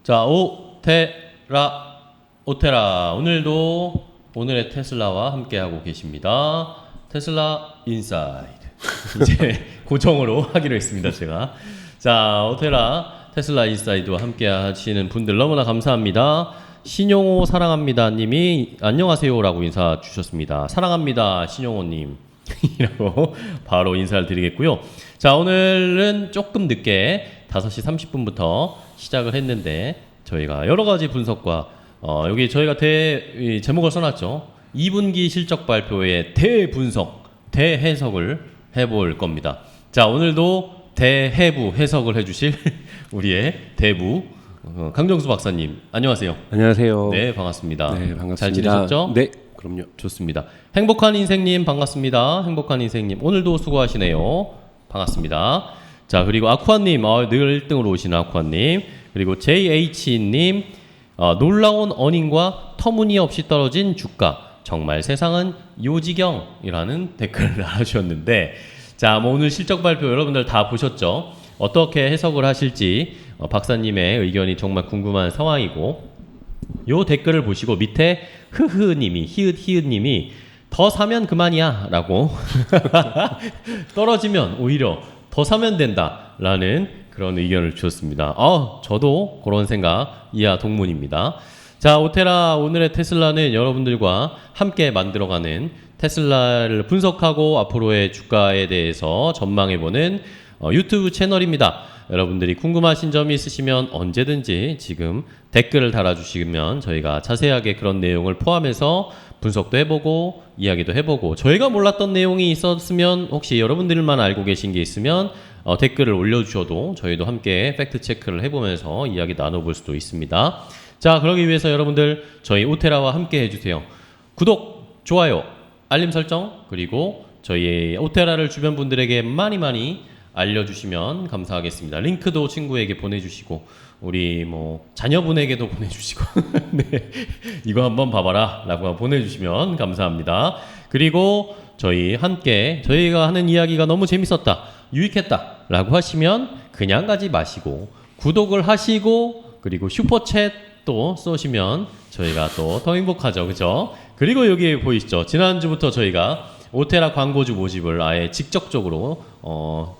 자, 오테라. 오늘도 오늘의 테슬라와 함께하고 계십니다. 테슬라 인사이드. 이제 고정으로 하기로 했습니다, 제가. 자, 오테라 테슬라 인사이드와 함께 하시는 분들 너무나 감사합니다. 신용호 사랑합니다 님이 안녕하세요라고 인사 주셨습니다. 사랑합니다, 신용호 님. 이라고 바로 인사를 드리겠고요. 자, 오늘은 조금 늦게 5시 30분부터 시작을 했는데 저희가 여러 가지 분석과 여기 저희가 제목을 써놨죠. 2분기 실적 발표의 대분석, 대해석을 해볼 겁니다. 자, 오늘도 대해부 해석을 해주실 우리의 대부 강정수 박사님, 안녕하세요. 안녕하세요. 네, 반갑습니다. 네, 반갑습니다. 잘 지내셨죠? 네, 그럼요. 좋습니다. 행복한 인생님 반갑습니다. 행복한 인생님 오늘도 수고하시네요. 반갑습니다. 자, 그리고 아쿠아님, 늘 1등으로 오시는 아쿠아님, 그리고 JH님, 놀라운 어닝과 터무니없이 떨어진 주가, 정말 세상은 요지경이라는 댓글을 달아주셨는데, 자, 뭐 오늘 실적 발표 여러분들 다 보셨죠? 어떻게 해석을 하실지 박사님의 의견이 정말 궁금한 상황이고, 요 댓글을 보시고 밑에 흐흐님이, 히읗히읗님이 더 사면 그만이야 라고 떨어지면 오히려 더 사면 된다 라는 그런 의견을 주셨습니다. 저도 그런 생각 이하 동문입니다. 자, 오테라 오늘의 테슬라는 여러분들과 함께 만들어가는 테슬라를 분석하고 앞으로의 주가에 대해서 전망해보는 유튜브 채널입니다. 여러분들이 궁금하신 점이 있으시면 언제든지 지금 댓글을 달아주시면 저희가 자세하게 그런 내용을 포함해서 분석도 해보고 이야기도 해보고, 저희가 몰랐던 내용이 있었으면 혹시 여러분들만 알고 계신 게 있으면 댓글을 올려주셔도 저희도 함께 팩트 체크를 해보면서 이야기 나눠볼 수도 있습니다. 자, 그러기 위해서 여러분들 저희 오테라와 함께 해주세요. 구독, 좋아요, 알림 설정, 그리고 저희 오테라를 주변 분들에게 많이 알려주시면 감사하겠습니다. 링크도 친구에게 보내주시고 우리 뭐 자녀분에게도 보내주시고 네, 이거 한번 봐봐라 라고 보내주시면 감사합니다. 그리고 저희 함께 저희가 하는 이야기가 너무 재밌었다, 유익했다 라고 하시면 그냥 가지 마시고 구독을 하시고 그리고 슈퍼챗 또 쏘시면 저희가 또 더 행복하죠, 그죠? 그리고 여기 보이시죠? 지난주부터 저희가 오테라 광고주 모집을 아예 직접적으로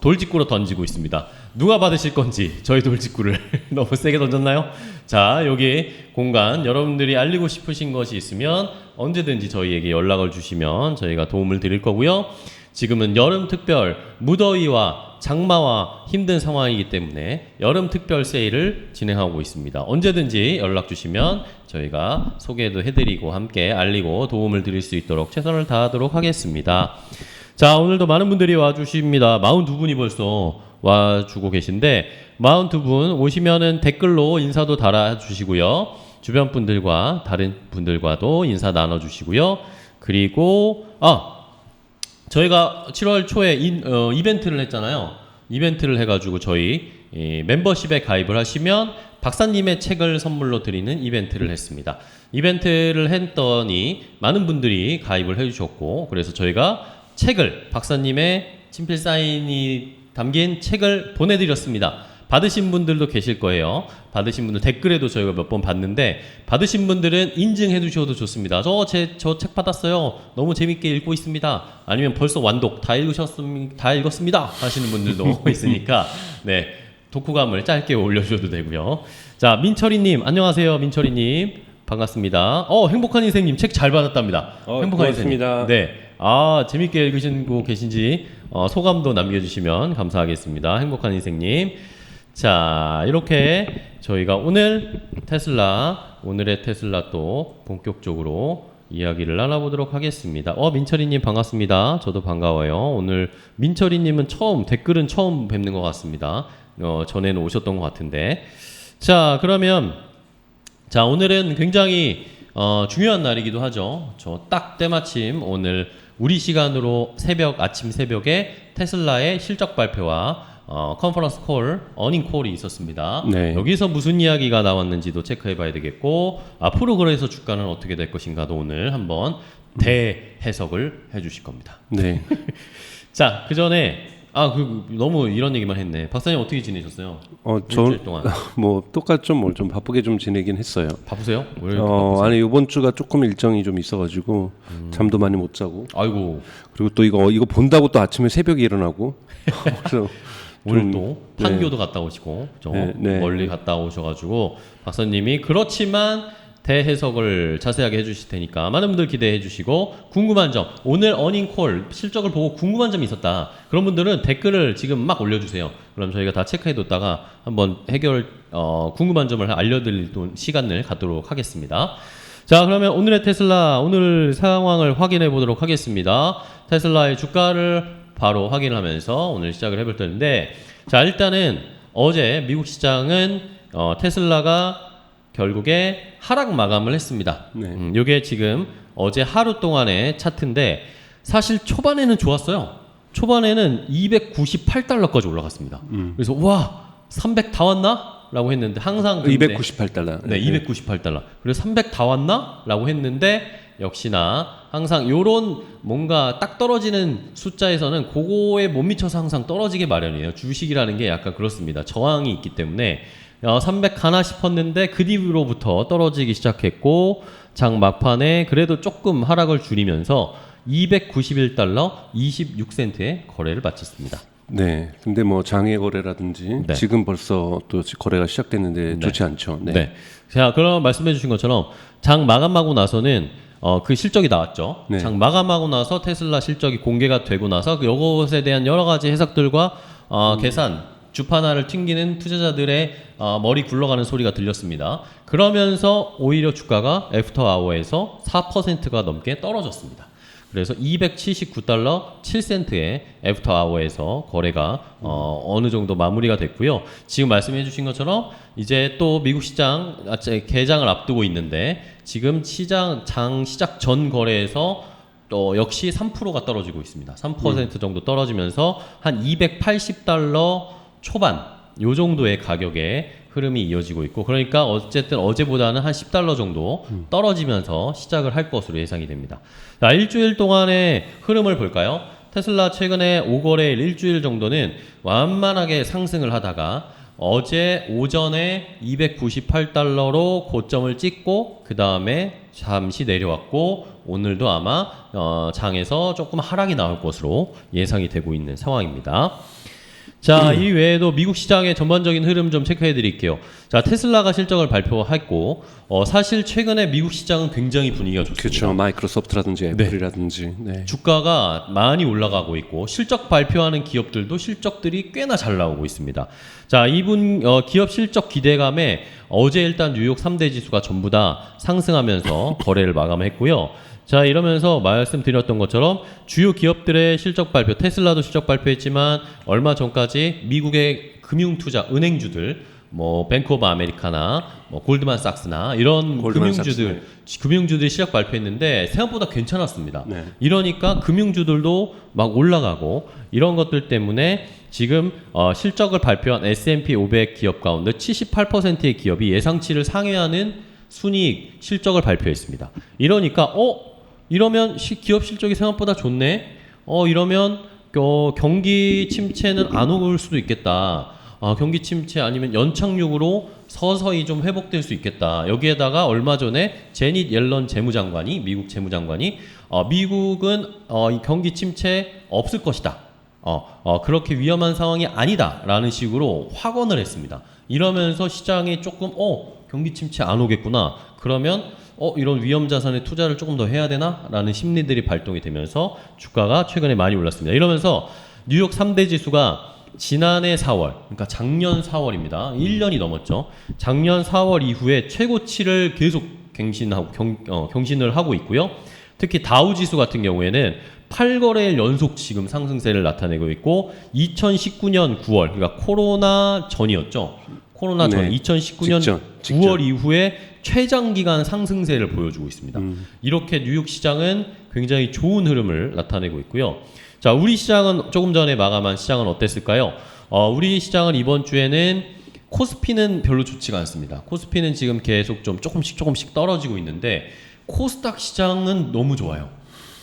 돌직구로 던지고 있습니다. 누가 받으실 건지 저희 돌직구를 너무 세게 던졌나요? 자, 여기 공간 여러분들이 알리고 싶으신 것이 있으면 언제든지 저희에게 연락을 주시면 저희가 도움을 드릴 거고요. 지금은 여름 특별, 무더위와 장마와 힘든 상황이기 때문에 여름 특별 세일을 진행하고 있습니다. 언제든지 연락 주시면 저희가 소개도 해드리고 함께 알리고 도움을 드릴 수 있도록 최선을 다하도록 하겠습니다. 자, 오늘도 많은 분들이 와주십니다. 42분이 벌써 와주고 계신데 42분 오시면은 댓글로 인사도 달아주시고요. 주변 분들과 다른 분들과도 인사 나눠주시고요. 그리고 저희가 7월 초에 이벤트를 했잖아요. 이벤트를 해가지고 저희 멤버십에 가입을 하시면 박사님의 책을 선물로 드리는 이벤트를 했습니다. 이벤트를 했더니 많은 분들이 가입을 해주셨고, 그래서 저희가 책을, 박사님의 친필 사인이 담긴 책을 보내드렸습니다. 받으신 분들도 계실 거예요. 받으신 분들 댓글에도 저희가 몇 번 봤는데, 받으신 분들은 인증해 주셔도 좋습니다. 저 책 받았어요. 너무 재밌게 읽고 있습니다. 아니면 벌써 완독 다 읽었습니다 하시는 분들도 있으니까 네, 독후감을 짧게 올려주셔도 되고요. 자, 민철이님 안녕하세요. 민철이님 반갑습니다. 행복한 인생님 책 잘 받았답니다. 행복한 인생님. 네. 재밌게 읽으시고 계신지 소감도 남겨주시면 감사하겠습니다. 행복한 인생님. 자, 이렇게 저희가 오늘의 테슬라 또 본격적으로 이야기를 나눠보도록 하겠습니다. 민철이님 반갑습니다. 저도 반가워요. 오늘 민철이님은 댓글은 처음 뵙는 것 같습니다. 전에는 오셨던 것 같은데. 자, 그러면 오늘은 굉장히 중요한 날이기도 하죠. 저 딱 때마침 오늘 우리 시간으로 아침 새벽에 테슬라의 실적 발표와 컨퍼런스 콜, 어닝 콜이 있었습니다. 네. 여기서 무슨 이야기가 나왔는지도 체크해 봐야 되겠고, 앞으로 그래서 주가는 어떻게 될 것인가도 오늘 한번 대해석을 해 주실 겁니다. 네. 자, 그 전에 너무 이런 얘기만 했네. 박사님 어떻게 지내셨어요? 저 일주일 동안. 뭐 똑같죠. 뭐 좀 바쁘게 좀 지내긴 했어요. 바쁘세요? 왜 이렇게 바쁘세요? 아니 이번 주가 조금 일정이 좀 있어가지고 잠도 많이 못 자고. 아이고. 그리고 또 이거 본다고 또 아침에 새벽에 일어나고. 그래서 오늘 또 판교도 갔다 오시고 네. 멀리 갔다 오셔가지고 박사님이 그렇지만 대해석을 자세하게 해주실 테니까 많은 분들 기대해 주시고 궁금한 점 오늘 어닝콜 실적을 보고 궁금한 점이 있었다 그런 분들은 댓글을 지금 막 올려주세요. 그럼 저희가 다 체크해 뒀다가 한번 궁금한 점을 알려드릴 시간을 갖도록 하겠습니다. 자 그러면 오늘의 테슬라 오늘 상황을 확인해 보도록 하겠습니다. 테슬라의 주가를 바로 확인하면서 오늘 시작을 해볼 텐데 자 일단은 어제 미국 시장은 테슬라가 결국에 하락 마감을 했습니다. 네. 이게 지금 어제 하루 동안의 차트인데 사실 초반에는 좋았어요. 초반에는 298달러까지 올라갔습니다. 그래서 와 300 다 왔나? 라고 했는데 항상 298달러. 네, 298달러. 그래서 300 다 왔나? 라고 했는데 역시나 항상 요런 뭔가 딱 떨어지는 숫자에서는 그거에 못 미쳐서 항상 떨어지게 마련이에요. 주식이라는 게 약간 그렇습니다. 저항이 있기 때문에 300 가나 싶었는데 그 뒤로부터 떨어지기 시작했고 장 막판에 그래도 조금 하락을 줄이면서 291달러 26센트의 거래를 마쳤습니다. 네. 근데 뭐 장외 거래라든지 네. 지금 벌써 또 거래가 시작됐는데 좋지 않죠. 네. 자, 그럼 말씀해 주신 것처럼 장 마감하고 나서는 그 실적이 나왔죠. 네. 장 마감하고 나서 테슬라 실적이 공개가 되고 나서 이것에 대한 여러 가지 해석들과 계산 주파나를 튕기는 투자자들의 머리 굴러가는 소리가 들렸습니다. 그러면서 오히려 주가가 애프터 아워에서 4%가 넘게 떨어졌습니다. 그래서 279달러 7센트의 애프터 아워에서 거래가 어느 정도 마무리가 됐고요. 지금 말씀해 주신 것처럼 이제 또 미국 시장 개장을 앞두고 있는데 지금 시작 전 거래에서 또 역시 3%가 떨어지고 있습니다. 3% 정도 떨어지면서 한 280달러 초반 요 정도의 가격의 흐름이 이어지고 있고 그러니까 어쨌든 어제보다는 한 10달러 정도 떨어지면서 시작을 할 것으로 예상이 됩니다. 자, 일주일 동안의 흐름을 볼까요? 테슬라 최근에 5거래일 일주일 정도는 완만하게 상승을 하다가 어제 오전에 298달러로 고점을 찍고 그 다음에 잠시 내려왔고 오늘도 아마 장에서 조금 하락이 나올 것으로 예상이 되고 있는 상황입니다. 자, 이 외에도 미국 시장의 전반적인 흐름 좀 체크해 드릴게요. 자, 테슬라가 실적을 발표했고, 사실 최근에 미국 시장은 굉장히 분위기가 좋습니다. 그렇죠. 마이크로소프트라든지 애플이라든지. 네. 주가가 많이 올라가고 있고, 실적 발표하는 기업들도 실적들이 꽤나 잘 나오고 있습니다. 자, 기업 실적 기대감에 어제 일단 뉴욕 3대 지수가 전부 다 상승하면서 거래를 마감했고요. 자, 이러면서 말씀드렸던 것처럼 주요 기업들의 실적 발표, 테슬라도 실적 발표했지만 얼마 전까지 미국의 금융투자 은행주들 뭐 뱅크 오브 아메리카나 뭐 골드만삭스나 이런 금융주들이 실적 발표했는데 생각보다 괜찮았습니다. 네. 이러니까 금융주들도 막 올라가고 이런 것들 때문에 지금 실적을 발표한 S&P 500 기업 가운데 78%의 기업이 예상치를 상회하는 순이익 실적을 발표했습니다. 이러니까 이러면 기업 실적이 생각보다 좋네. 이러면 경기 침체는 안 올 수도 있겠다. 경기 침체 아니면 연착륙으로 서서히 좀 회복될 수 있겠다. 여기에다가 얼마 전에 제닛 옐런 재무장관이 미국 재무장관이 미국은 경기 침체 없을 것이다. 그렇게 위험한 상황이 아니다라는 식으로 확언을 했습니다. 이러면서 시장이 조금 경기 침체 안 오겠구나. 그러면 이런 위험 자산에 투자를 조금 더 해야 되나? 라는 심리들이 발동이 되면서 주가가 최근에 많이 올랐습니다. 이러면서 뉴욕 3대 지수가 지난해 4월, 그러니까 작년 4월입니다. 1년이 넘었죠. 작년 4월 이후에 최고치를 계속 경신을 하고 있고요. 특히 다우 지수 같은 경우에는 8거래일 연속 지금 상승세를 나타내고 있고 2019년 9월, 그러니까 코로나 전이었죠. 코로나 전 2019년 직전. 9월 이후에 최장기간 상승세를 보여주고 있습니다. 이렇게 뉴욕 시장은 굉장히 좋은 흐름을 나타내고 있고요. 자, 우리 시장은 조금 전에 마감한 시장은 어땠을까요? 우리 시장은 이번 주에는 코스피는 별로 좋지가 않습니다. 코스피는 지금 계속 좀 조금씩 떨어지고 있는데 코스닥 시장은 너무 좋아요.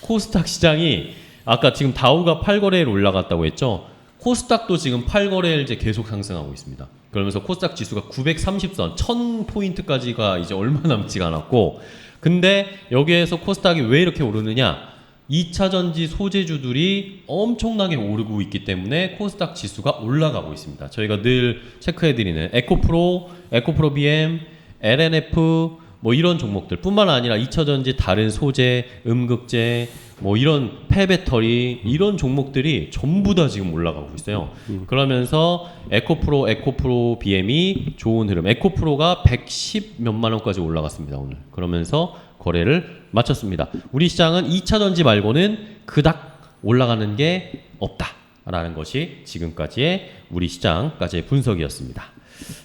코스닥 시장이 아까 지금 다우가 8거래일 올라갔다고 했죠. 코스닥도 지금 8거래일 이제 계속 상승하고 있습니다. 그러면서 코스닥 지수가 930선, 1000포인트까지가 이제 얼마 남지가 않았고, 근데 여기에서 코스닥이 왜 이렇게 오르느냐? 2차전지 소재주들이 엄청나게 오르고 있기 때문에 코스닥 지수가 올라가고 있습니다. 저희가 늘 체크해드리는 에코프로, 에코프로 BM, LNF 뭐 이런 종목들 뿐만 아니라 2차전지 다른 소재, 음극재 뭐 이런 폐배터리 이런 종목들이 전부 다 지금 올라가고 있어요. 그러면서 에코프로 BM이 좋은 흐름. 에코프로가 110 몇만 원까지 올라갔습니다, 오늘. 그러면서 거래를 마쳤습니다. 우리 시장은 2차전지 말고는 그닥 올라가는 게 없다라는 것이 지금까지의 우리 시장까지의 분석이었습니다.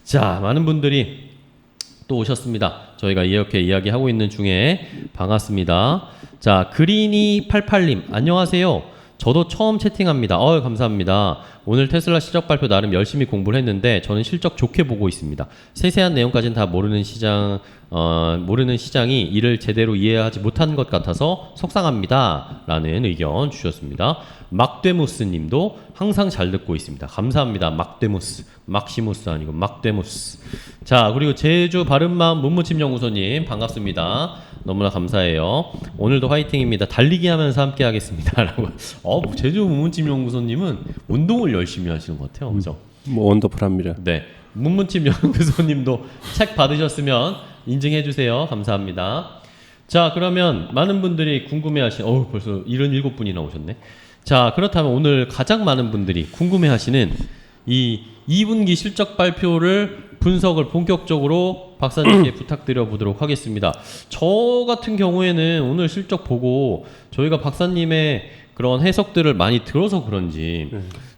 자, 많은 분들이 또 오셨습니다. 저희가 이렇게 이야기하고 있는 중에 반갑습니다. 자, 그린이88님 안녕하세요. 저도 처음 채팅합니다. 감사합니다. 오늘 테슬라 실적 발표 나름 열심히 공부를 했는데 저는 실적 좋게 보고 있습니다. 세세한 내용까지는 다 모르는 시장이 이를 제대로 이해하지 못한 것 같아서 속상합니다. 라는 의견 주셨습니다. 막되무스 님도 항상 잘 듣고 있습니다. 감사합니다. 막되무스. 막시무스 아니고 막되무스. 자, 그리고 제주 바른마음 문무침 연구소님 반갑습니다. 너무나 감사해요. 오늘도 화이팅입니다. 달리기 하면서 함께 하겠습니다. 라고. 제주 문무침 연구소님은 운동을 열심히 하시는 것 같아요. 그죠? 뭐 원더풀합니다. 네. 문무침 연구소님도 책 받으셨으면 인증해 주세요. 감사합니다. 자, 그러면 많은 분들이 궁금해하시는 벌써 77분이나 오셨네. 자, 그렇다면 오늘 가장 많은 분들이 궁금해하시는 이 2분기 실적 발표를 분석을 본격적으로 박사님께 부탁드려 보도록 하겠습니다. 저 같은 경우에는 오늘 실적 보고 저희가 박사님의 그런 해석들을 많이 들어서 그런지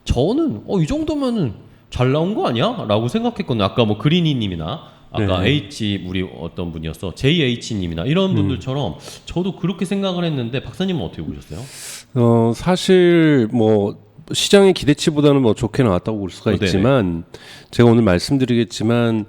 저는 이 정도면은 잘 나온 거 아니야? 라고 생각했거든요. 아까 뭐 그린이님이나 아까 H 우리 어떤 분이었어 JH님이나 이런 분들처럼 저도 그렇게 생각을 했는데 박사님은 어떻게 보셨어요? 사실 뭐 시장의 기대치보다는 뭐 좋게 나왔다고 볼 수가 있지만 제가 오늘 말씀드리겠지만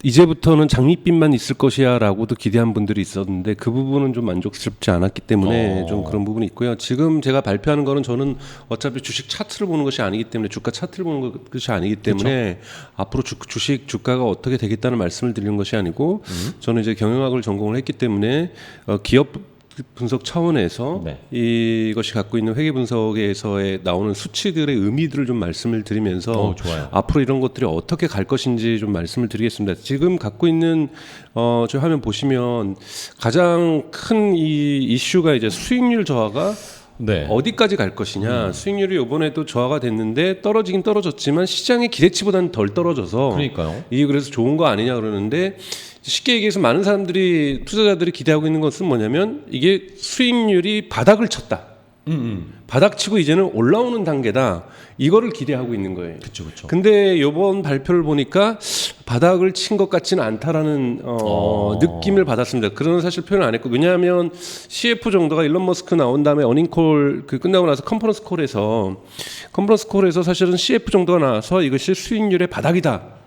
이제부터는 장밋빛만 있을 것이야라고도 기대한 분들이 있었는데 그 부분은 좀 만족스럽지 않았기 때문에 좀 그런 부분이 있고요. 지금 제가 발표하는 거는 저는 어차피 주식 차트를 보는 것이 아니기 때문에 주가 차트를 보는 것이 아니기 때문에 앞으로 주식 주가가 어떻게 되겠다는 말씀을 드리는 것이 아니고 저는 이제 경영학을 전공을 했기 때문에 기업 분석 차원에서 이것이 갖고 있는 회계 분석에서의 나오는 수치들의 의미들을 좀 말씀을 드리면서 좋아요. 앞으로 이런 것들이 어떻게 갈 것인지 좀 말씀을 드리겠습니다. 지금 갖고 있는 저 화면 보시면 가장 큰 이 이슈가 이제 수익률 저하가 어디까지 갈 것이냐. 수익률이 이번에도 저하가 됐는데 떨어지긴 떨어졌지만 시장의 기대치보다는 덜 떨어져서 그러니까요. 이게 그래서 좋은 거 아니냐 그러는데 쉽게 얘기해서 많은 사람들이 투자자들이 기대하고 있는 것은 뭐냐면 이게 수익률이 바닥을 쳤다. 바닥치고 이제는 올라오는 단계다. 이거를 기대하고 있는 거예요. 그렇죠, 그렇죠. 근데 이번 발표를 보니까 바닥을 친 것 같지는 않다라는 느낌을 받았습니다. 그런 사실 표현 안 했고 왜냐하면 CF 정도가 일론 머스크 나온 다음에 어닝콜 끝나고 나서 컨퍼런스 콜에서 사실은 CF 정도가 나와서 이것이 수익률의 바닥이다.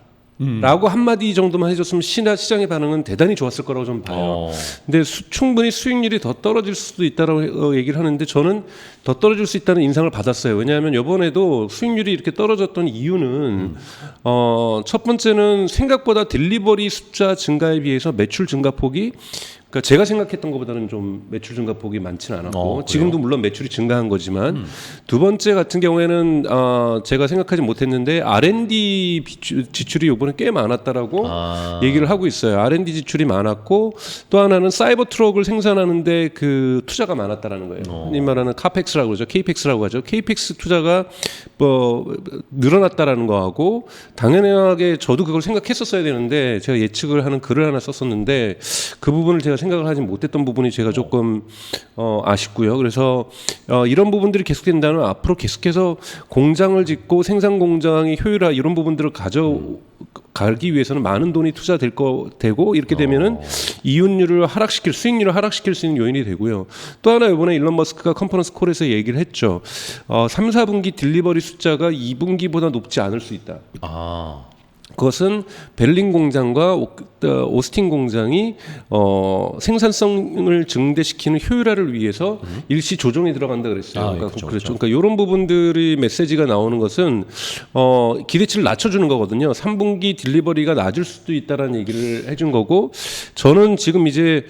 라고 한마디 정도만 해줬으면 시장의 반응은 대단히 좋았을 거라고 좀 봐요. 근데 충분히 수익률이 더 떨어질 수도 있다고 얘기를 하는데 저는 더 떨어질 수 있다는 인상을 받았어요. 왜냐하면 이번에도 수익률이 이렇게 떨어졌던 이유는 첫 번째는 생각보다 딜리버리 숫자 증가에 비해서 매출 증가폭이 그러니까 제가 생각했던 것보다는 좀 매출 증가폭이 많지는 않았고 지금도 물론 매출이 증가한 거지만 두 번째 같은 경우에는 제가 생각하지 못했는데 R&D 지출이 이번에 꽤 많았다라고 얘기를 하고 있어요. R&D 지출이 많았고 또 하나는 사이버 트럭을 생산하는데 그 투자가 많았다라는 거예요. 흔히 말하는 카펙스라고 그러죠. KPEX라고 하죠. KPEX 투자가 뭐 늘어났다라는 거하고 당연하게 저도 그걸 생각했었어야 되는데 제가 예측을 하는 글을 하나 썼었는데 그 부분을 제가 생각을 하지 못했던 부분이 제가 조금 아쉽고요. 그래서 이런 부분들이 계속된다면 앞으로 계속해서 공장을 짓고 생산 공장의 효율화 이런 부분들을 가져가기 위해서는 많은 돈이 투자될 되고 이렇게 되면은 이윤율을 수익률을 하락시킬 수 있는 요인이 되고요. 또 하나 이번에 일론 머스크가 컨퍼런스 콜에서 얘기를 했죠. 3, 4분기 딜리버리 숫자가 2분기보다 높지 않을 수 있다. 그것은 베를린 공장과 오스틴 공장이 생산성을 증대시키는 효율화를 위해서 일시 조정에 들어간다 그랬어요. 아, 그러니까 그렇죠, 그렇죠. 그러니까 이런 부분들이 메시지가 나오는 것은 기대치를 낮춰주는 거거든요. 3분기 딜리버리가 낮을 수도 있다라는 얘기를 해준 거고, 저는 지금 이제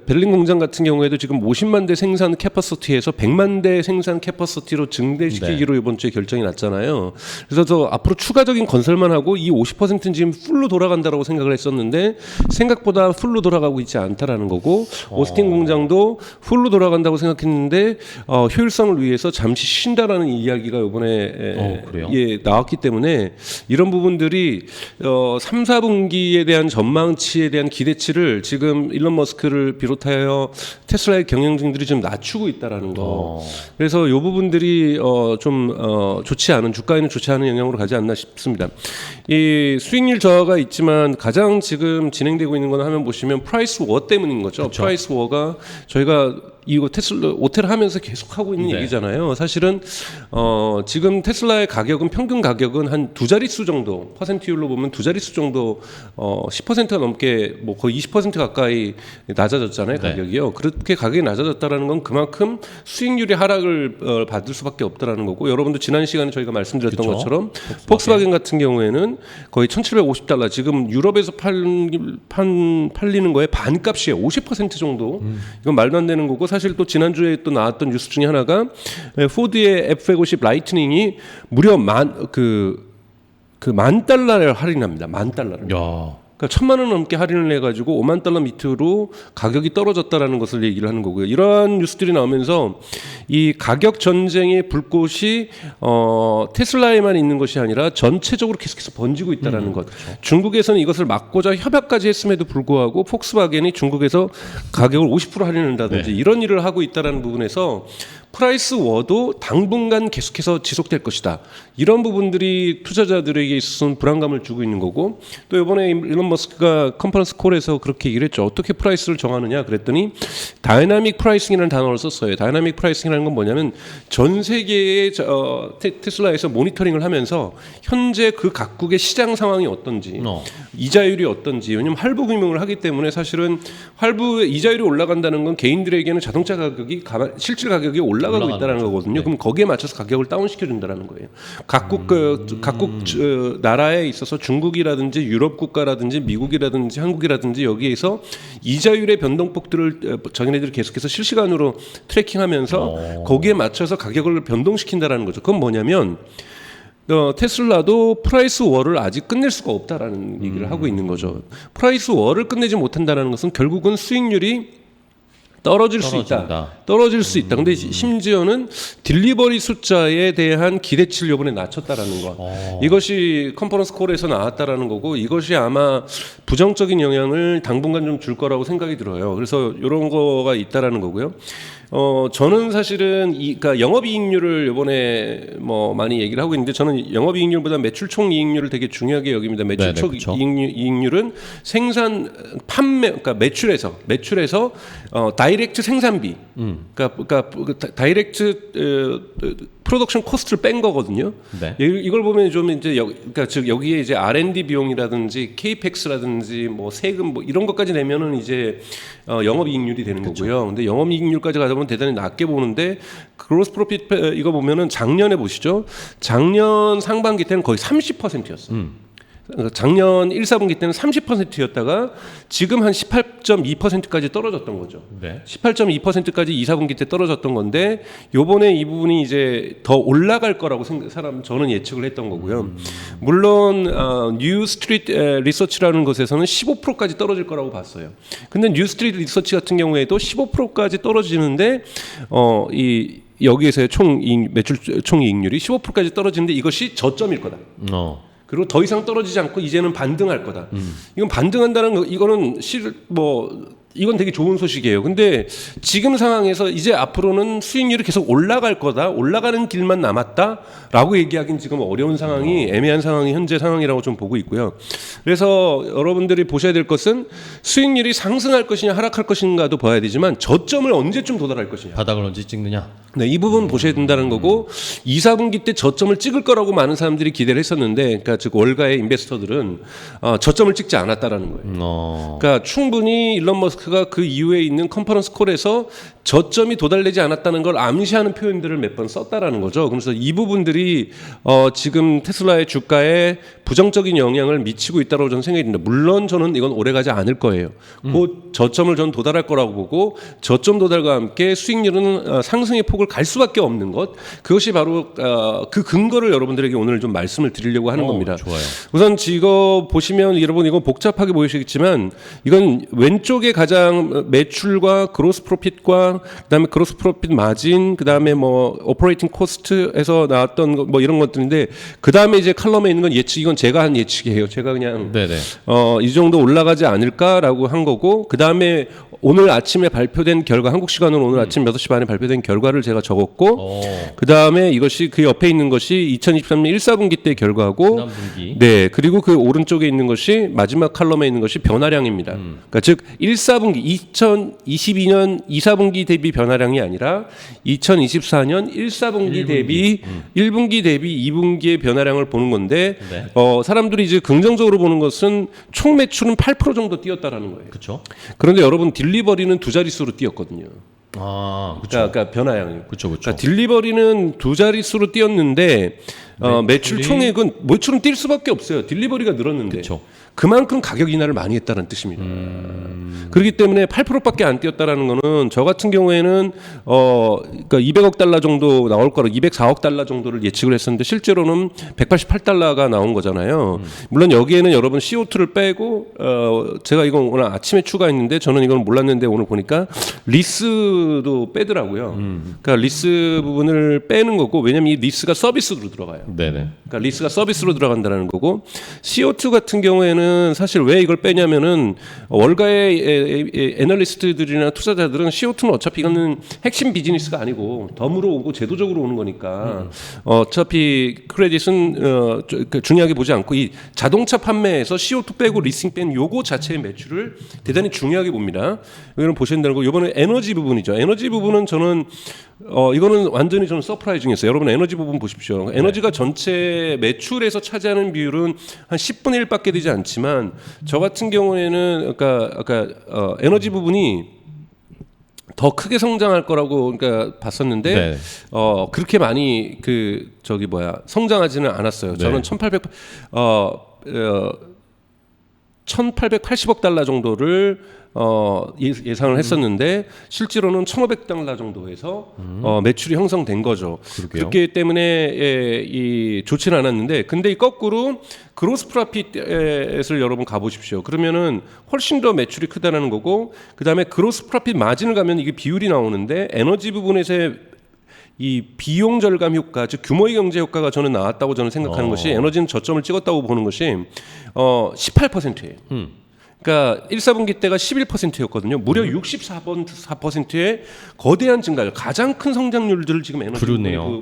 베를린 공장 같은 경우에도 지금 50만 대 생산 캐퍼시티에서 100만 대 생산 캐퍼시티로 증대시키기로 이번 주에 결정이 났잖아요. 그래서 저 앞으로 추가적인 건설만 하고 이 50%는 지금 풀로 돌아간다라고 생각을 했었는데 생각보다 풀로 돌아가고 있지 않다라는 거고, 오스틴 공장도 풀로 돌아간다고 생각했는데 효율성을 위해서 잠시 쉰다라는 이야기가 이번에 나왔기 때문에 이런 부분들이 3, 4분기에 대한 전망치에 대한 기대치를 지금 일론 머스크를 비롯하여 테슬라의 경영진들이 좀 낮추고 있다라는 거. 그래서 이 부분들이 좀 좋지 않은, 주가에는 좋지 않은 영향으로 가지 않나 싶습니다. 이 수익률 저하가 있지만 가장 지금 진행되고 있는 건 하면 보시면 프라이스 워 때문인 거죠. 그렇죠. 프라이스 워가 저희가 이거 테슬라 오테라 하면서 계속 하고 있는 얘기잖아요. 사실은 지금 테슬라의 가격은, 평균 가격은 한 두 자릿수 정도, 퍼센트율로 보면 두 자릿수 정도 10%가 넘게, 뭐 거의 20% 가까이 낮아졌잖아요. 가격이요. 그렇게 가격이 낮아졌다라는 건 그만큼 수익률이 하락을 받을 수밖에 없다라는 거고, 여러분도 지난 시간에 저희가 말씀드렸던 것처럼 폭스바겐 같은 경우에는 거의 $1,750, 지금 유럽에서 팔리는 거에 반값이에요. 50% 정도. 이건 말도 안 되는 거고, 사실 또 지난주에 또 나왔던 뉴스 중에 하나가 포드의 F150 라이트닝이 무려 $10,000를 할인합니다. $10,000를. 그러니까 $1,000,000원 넘게 할인을 해가지고 $50,000 밑으로 가격이 떨어졌다라는 것을 얘기를 하는 거고요. 이러한 뉴스들이 나오면서 이 가격 전쟁의 불꽃이 테슬라에만 있는 것이 아니라 전체적으로 계속해서 번지고 있다라는 것. 그렇죠. 중국에서는 이것을 막고자 협약까지 했음에도 불구하고 폭스바겐이 중국에서 가격을 50% 할인한다든지 이런 일을 하고 있다라는 부분에서 프라이스 워도 당분간 계속해서 지속될 것이다. 이런 부분들이 투자자들에게 있어서는 불안감을 주고 있는 거고, 또 이번에 일론 머스크가 컨퍼런스 콜에서 그렇게 얘기를 했죠. 어떻게 프라이스를 정하느냐 그랬더니 다이나믹 프라이싱이라는 단어를 썼어요. 다이나믹 프라이싱이라는 건 뭐냐면 전 세계의 테슬라에서 모니터링을 하면서 현재 그 각국의 시장 상황이 어떤지, 이자율이 어떤지, 왜냐하면 할부 금융을 하기 때문에 사실은 이자율이 올라간다는 건 개인들에게는 자동차 가격이 실질 가격이 올라가고 있다는 거거든요. 그럼 거기에 맞춰서 가격을 다운시켜 준다는 거예요. 각국 나라에 있어서 중국이라든지 유럽 국가라든지 미국이라든지 한국이라든지 여기에서 이자율의 변동폭들을 자기네들이 계속해서 실시간으로 트래킹하면서 거기에 맞춰서 가격을 변동시킨다는 거죠. 그건 뭐냐면 테슬라도 프라이스 워를 아직 끝낼 수가 없다라는 얘기를 하고 있는 거죠. 프라이스 워를 끝내지 못한다는 것은 결국은 수익률이 떨어질 수 있다. 근데 심지어는 딜리버리 숫자에 대한 기대치를 이번에 낮췄다라는 것. 이것이 컨퍼런스 콜에서 나왔다라는 거고, 이것이 아마 부정적인 영향을 당분간 좀 줄 거라고 생각이 들어요. 그래서 이런 거가 있다라는 거고요. 저는 사실은 그러니까 영업이익률을 이번에 뭐 많이 얘기를 하고 있는데, 저는 영업이익률보다 매출총 이익률을 되게 중요하게 여깁니다. 매출총 이익률은 생산 판매, 그러니까 매출에서 다이렉트 생산비, 그러니까 다이렉트 프로덕션 코스트를 뺀 거거든요. 이걸 보면 좀 이제 그러니까 즉 여기에 이제 R&D 비용이라든지 KPX라든지 뭐 세금 뭐 이런 것까지 내면은 이제 영업이익률이 되는 거고요. 근데 영업이익률까지 가다 보면 대단히 낮게 보는데, 그로스 프로핏 이거 보면은 작년에 보시죠. 작년 상반기 때는 거의 30%였어요. 작년 1, 4분기 때는 30%였다가 지금 한 18.2%까지 떨어졌던 거죠. 18.2%까지 2, 4분기 때 떨어졌던 건데, 요번에 이 부분이 이제 더 올라갈 거라고 저는 예측을 했던 거고요. 물론 뉴 스트리트 리서치라는 것에서는 15%까지 떨어질 거라고 봤어요. 근데 뉴 스트리트 리서치 같은 경우에도 15%까지 떨어지는데 여기에서의 매출 총이익률이 15%까지 떨어지는데 이것이 저점일 거다. 그리고 더 이상 떨어지지 않고 이제는 반등할 거다. 이건 반등한다는 거, 이거는 이건 되게 좋은 소식이에요. 근데 지금 상황에서 이제 앞으로는 수익률이 계속 올라갈 거다, 올라가는 길만 남았다라고 얘기하기는 지금 어려운 상황이, 애매한 상황이 현재 상황이라고 좀 보고 있고요. 그래서 여러분들이 보셔야 될 것은 수익률이 상승할 것이냐 하락할 것인가도 봐야 되지만 저점을 언제쯤 도달할 것이냐. 바닥을 언제 찍느냐? 네, 이 부분 보셔야 된다는 거고 2, 4분기 때 저점을 찍을 거라고 많은 사람들이 기대를 했었는데, 그러니까 즉 월가의 인베스터들은 저점을 찍지 않았다라는 거예요. 그러니까 충분히 일론 머스크가 그 이후에 있는 컨퍼런스 콜에서 저점이 도달되지 않았다는 걸 암시하는 표현들을 몇 번 썼다라는 거죠. 그래서 이 부분들이 지금 테슬라의 주가에 부정적인 영향을 미치고 있다고 저는 생각이 듭니다. 물론 저는 이건 오래가지 않을 거예요. 곧 저점을 저는 도달할 거라고 보고 저점 도달과 함께 수익률은 상승의 폭을 갈 수밖에 없는 것, 그것이 바로 그 근거를 여러분들에게 오늘 좀 말씀을 드리려고 하는 겁니다. 좋아요. 우선 이거 보시면 여러분 이거 복잡하게 보이시겠지만 이건 왼쪽에 가장 매출과 그로스 프로핏과 그다음에 그로스 프로핏 마진, 그다음에 뭐 오퍼레이팅 코스트에서 나왔던 뭐 이런 것들인데, 그다음에 이제 칼럼에 있는 건 예측, 이건 제가 한 예측이에요. 제가 그냥 네네. 이 정도 올라가지 않을까라고 한 거고, 그다음에 오늘 아침에 발표된 결과, 한국 시간으로 오늘 아침 6시 반에 발표된 결과를 제가 적었고, 그다음에 이것이 그 옆에 있는 것이 2023년 1사분기 때 결과고, 지난분기. 네, 그리고 그 오른쪽에 있는 것이 마지막 칼럼에 있는 것이 변화량입니다. 그러니까 즉 1사분기 2022년 2사분기 대비 변화량이 아니라 2024년 1사분기 대비 1분기 대비 2분기의 변화량을 보는 건데, 네. 사람들이 이제 긍정적으로 보는 것은 총 매출은 8% 정도 뛰었다라는 거예요. 그렇죠. 그런데 여러분 딜리버리는 두 자릿수로 뛰었거든요. 그렇죠. 그러니까 변화량이. 그렇죠. 그러니까 딜리버리는 두 자릿수로 뛰었는데 매출 총액은 매출은 뛸 수밖에 없어요. 딜리버리가 늘었는데. 그렇죠. 그만큼 가격 인하를 많이 했다는 뜻입니다. 그렇기 때문에 8%밖에 안 뛰었다라는 거는 저 같은 경우에는 그러니까 200억 달러 정도 나올 거라 204억 달러 정도를 예측을 했었는데 실제로는 188달러가 나온 거잖아요. 물론 여기에는 여러분 CO2를 빼고 제가 이건 오늘 아침에 추가했는데 저는 이건 몰랐는데 오늘 보니까 리스도 빼더라고요. 그러니까 리스 부분을 빼는 거고, 왜냐면 이 리스가 서비스로 들어가요. 네네. 그러니까 리스가 서비스로 들어간다는 거고, CO2 같은 경우에는 사실 왜 이걸 빼냐면은 월가의 애널리스트들이나 투자자들은 CO2는 어차피 이거는 핵심 비즈니스가 아니고 덤으로 오고 제도적으로 오는 거니까 어차피 크레딧은 중요하게 보지 않고 이 자동차 판매에서 CO2 빼고 리스팅 뺀 요거 자체의 매출을 대단히 중요하게 봅니다. 이거는 보셔야 된다는 거. 이번에 에너지 부분이죠. 에너지 부분은 저는 이거는 완전히 저는 서프라이징했어요. 여러분 에너지 부분 보십시오. 에너지가 전체 매출에서 차지하는 비율은 한 10분의 1밖에 되지 않지만 저 같은 경우에는 아까 에너지 부분이 더 크게 성장할 거라고 그러니까 봤었는데 네. 그렇게 많이 성장하지는 않았어요. 저는 네. 1880억 달러 정도를 예상을 했었는데 실제로는 1,500달러 정도에서 매출이 형성된 거죠. 그러게요. 그렇기 때문에 이 좋지는 않았는데, 근데 이 거꾸로 그로스 프로핏을 여러분 가보십시오. 그러면은 훨씬 더 매출이 크다는 거고, 그 다음에 그로스 프로핏 마진을 가면 이게 비율이 나오는데 에너지 부분에서의 이 비용 절감 효과, 즉 규모의 경제 효과가 저는 나왔다고 저는 생각하는 것이, 에너지는 저점을 찍었다고 보는 것이 18%예요. 그러니까 1사분기 때가 11%였거든요. 무려 64%의 거대한 증가율, 가장 큰 성장률들을 지금 에너지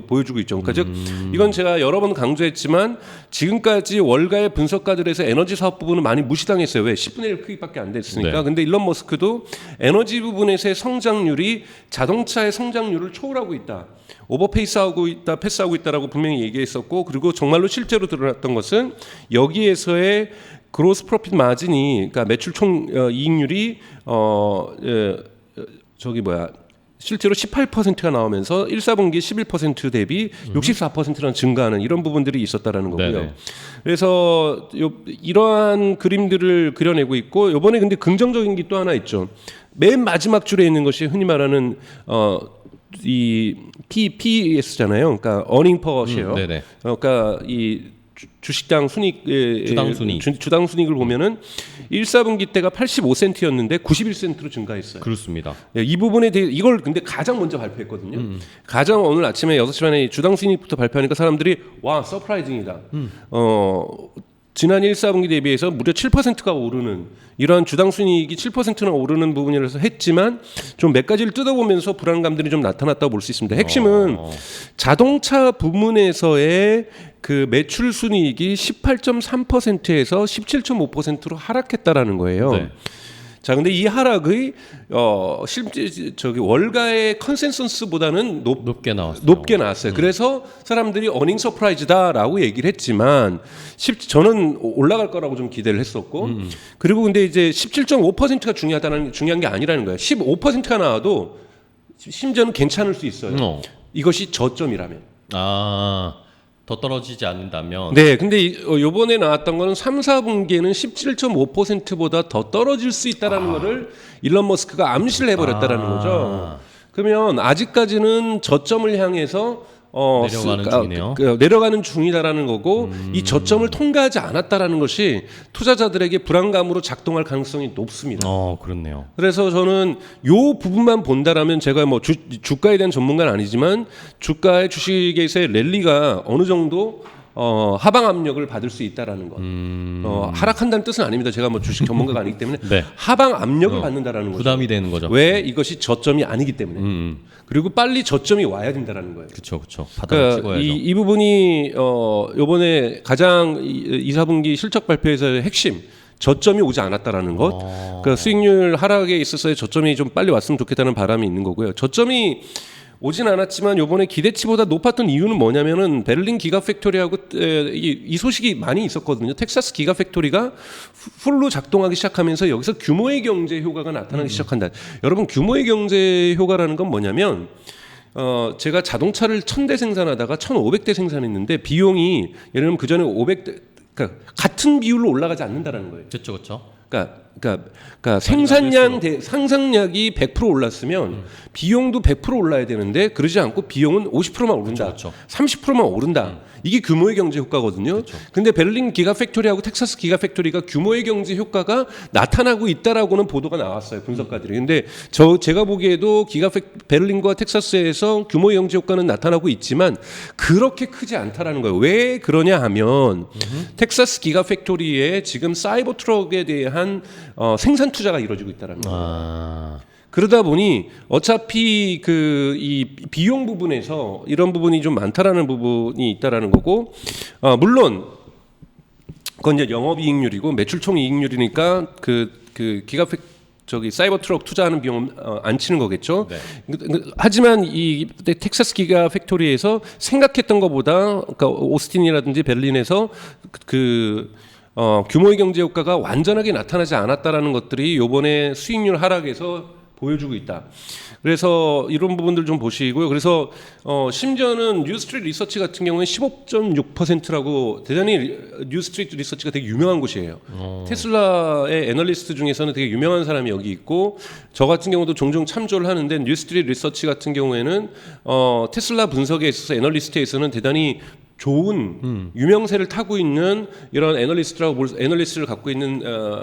보여주고 있죠. 그러니까 즉 이건 제가 여러 번 강조했지만 지금까지 월가의 분석가들에서 에너지 사업 부분은 많이 무시당했어요. 왜? 10분의 1 크기밖에 안 됐으니까. 네. 근데 일론 머스크도 에너지 부분에서의 성장률이 자동차의 성장률을 초월하고 있다. 오버페이스하고 있다, 패스하고 있다라고 분명히 얘기했었고, 그리고 정말로 실제로 드러났던 것은 여기에서의 그로스 프로핏 마진이, 그러니까 매출 총 이익률이 실제로 18%가 나오면서 1사분기 11% 대비 64%는 증가하는 이런 부분들이 있었다라는 거고요. 네네. 그래서 이러한 그림들을 그려내고 있고, 이번에 근데 긍정적인 게 또 하나 있죠. 맨 마지막 줄에 있는 것이 흔히 말하는 이 PES잖아요. 그러니까 earning per share. 네네. 그러니까 이 주식당 순익, 주당 순익. 주당 순익을 보면은 1사분기 때가 85센트였는데 91센트로 증가했어요. 그렇습니다. 이 부분에 대해 이걸 근데 가장 먼저 발표했거든요. 가장 오늘 아침에 6시 반에 주당 순익부터 발표하니까 사람들이 와 서프라이징이다. 지난 1, 4분기 대비해서 무려 7%가 오르는 이러한 주당 순이익이 7%나 오르는 부분이라서 했지만 좀 몇 가지를 뜯어보면서 불안감들이 좀 나타났다고 볼 수 있습니다. 핵심은 자동차 부문에서의 그 매출 순이익이 18.3%에서 17.5%로 하락했다라는 거예요. 네. 자, 근데 이 하락의 실제 월가의 컨센서스보다는 높게 나왔어요. 높게 나왔어요. 그래서 사람들이 어닝 서프라이즈다라고 얘기를 했지만 저는 올라갈 거라고 좀 기대를 했었고 그리고 근데 이제 17.5%가 중요한 게 아니라는 거예요. 15%가 나와도 심지어는 괜찮을 수 있어요. 이것이 저점이라면. 더 떨어지지 않는다면. 네, 근데 요번에 나왔던 거는 3, 4분기에는 17.5%보다 더 떨어질 수 있다라는 거를 일론 머스크가 암시를 해버렸다라는 거죠. 그러면 아직까지는 저점을 향해서 내려가는 중이네요. 내려가는 중이다라는 거고 이 저점을 통과하지 않았다라는 것이 투자자들에게 불안감으로 작동할 가능성이 높습니다. 그렇네요. 그래서 저는 요 부분만 본다라면 제가 뭐 주가에 대한 전문가는 아니지만 주가의 주식에서의 랠리가 어느 정도 하방 압력을 받을 수 있다라는 것. 하락한다는 뜻은 아닙니다. 제가 뭐 주식 전문가가 아니기 때문에 네. 하방 압력을 받는다라는 거죠. 부담이 되는 거죠. 왜 이것이 저점이 아니기 때문에. 그리고 빨리 저점이 와야 된다라는 거예요. 그렇죠. 바닥을 찍어야죠. 이 부분이 요번에 가장 2, 4분기 실적 발표에서의 핵심 저점이 오지 않았다라는 것. 그러니까 수익률 하락에 있어서의 저점이 좀 빨리 왔으면 좋겠다는 바람이 있는 거고요. 저점이 오진 않았지만 요번에 기대치보다 높았던 이유는 뭐냐면은 베를린 기가 팩토리하고 이 소식이 많이 있었거든요. 텍사스 기가 팩토리가 풀로 작동하기 시작하면서 여기서 규모의 경제 효과가 나타나기 시작한다. 여러분 규모의 경제 효과라는 건 뭐냐면 제가 자동차를 1000대 생산하다가 1500대 생산했는데 비용이 예를 들면 그전에 500대 그러니까 같은 비율로 올라가지 않는다라는 거예요. 그렇죠. 그러니까 상상량이 100% 올랐으면 비용도 100% 올라야 되는데 그러지 않고 비용은 50%만 오른다. 그렇죠. 30%만 오른다. 이게 규모의 경제 효과거든요. 근데 베를린 기가 팩토리하고 텍사스 기가 팩토리가 규모의 경제 효과가 나타나고 있다라고는 보도가 나왔어요. 분석가들이. 근데 제가 보기에도 베를린과 텍사스에서 규모의 경제 효과는 나타나고 있지만 그렇게 크지 않다라는 거예요. 왜 그러냐 하면 텍사스 기가 팩토리에 지금 사이버 트럭에 대한 생산 투자가 이루어지고 있다라는 거예요. 그러다 보니 어차피 이 비용 부분에서 이런 부분이 좀 많다라는 부분이 있다라는 거고 물론 그건 이제 영업이익률이고 매출총이익률이니까 사이버 트럭 투자하는 비용은 안 치는 거겠죠. 네. 하지만 이 텍사스 기가 팩토리에서 생각했던 것보다 그러니까 오스틴이라든지 베를린에서 규모의 경제 효과가 완전하게 나타나지 않았다라는 것들이 이번에 수익률 하락에서 보여주고 있다. 그래서 이런 부분들 좀 보시고요. 그래서 심지어는 뉴스트리트 리서치 같은 경우는 15.6%라고 대단히 뉴스트리트 리서치가 되게 유명한 곳이에요. 테슬라의 애널리스트 중에서는 되게 유명한 사람이 여기 있고 저 같은 경우도 종종 참조를 하는데 뉴스트리트 리서치 같은 경우에는 테슬라 분석에 있어서 애널리스트에서는 대단히 좋은 유명세를 타고 있는 이런 애널리스트를 갖고 있는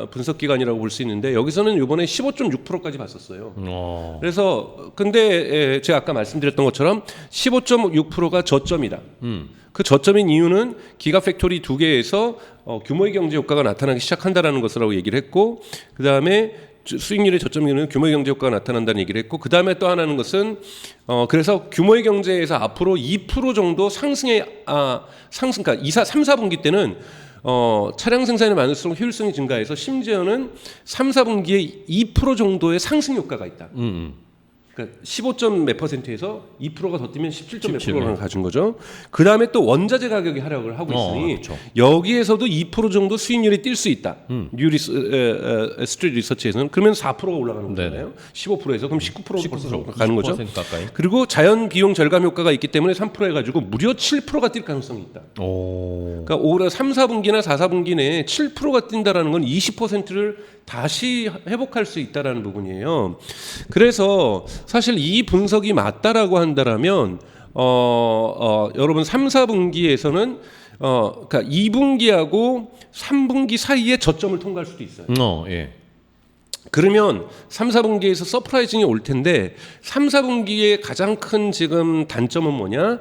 분석 기관이라고 볼 수 있는데 여기서는 이번에 15.6%까지 봤었어요. 그래서 근데 제가 아까 말씀드렸던 것처럼 15.6%가 저점이다. 그 저점인 이유는 기가 팩토리 두 개에서 규모의 경제 효과가 나타나기 시작한다라는 것이라고 얘기를 했고 그 다음에 수익률의 저점이는 규모의 경제 효과가 나타난다는 얘기를 했고 그 다음에 또 하나는 것은 그래서 규모의 경제에서 앞으로 2% 정도 상승 그러니까 3, 4분기 때는 차량 생산이 많을수록 효율성이 증가해서 심지어는 3, 4분기에 2% 정도의 상승 효과가 있다. 그러니까 15점 몇 %에서 2%가 더 뛰면 17점 몇 %를 가진 거죠. 그 다음에 또 원자재 가격이 하락을 하고 있으니 그렇죠. 여기에서도 2% 정도 수익률이 뛸 수 있다. 스트리트 리서치에서는 그러면 4%가 올라가는 거잖아요. 15%에서 그럼 19% 벌써 가는 거죠. 가까이. 그리고 자연 비용 절감 효과가 있기 때문에 3% 해가지고 무려 7%가 뛸 가능성이 있다. 그러니까 올해 3, 4분기나 4, 4분기 내에 7%가 뛴다라는 건 20%를 다시 회복할 수 있다라는 부분이에요. 그래서 사실 이 분석이 맞다라고 한다라면 여러분 3, 4분기에서는 그러니까 2분기하고 3분기 사이에 저점을 통과할 수도 있어요. 예. 그러면 3, 4분기에서 서프라이징이 올 텐데 3, 4분기의 가장 큰 지금 단점은 뭐냐?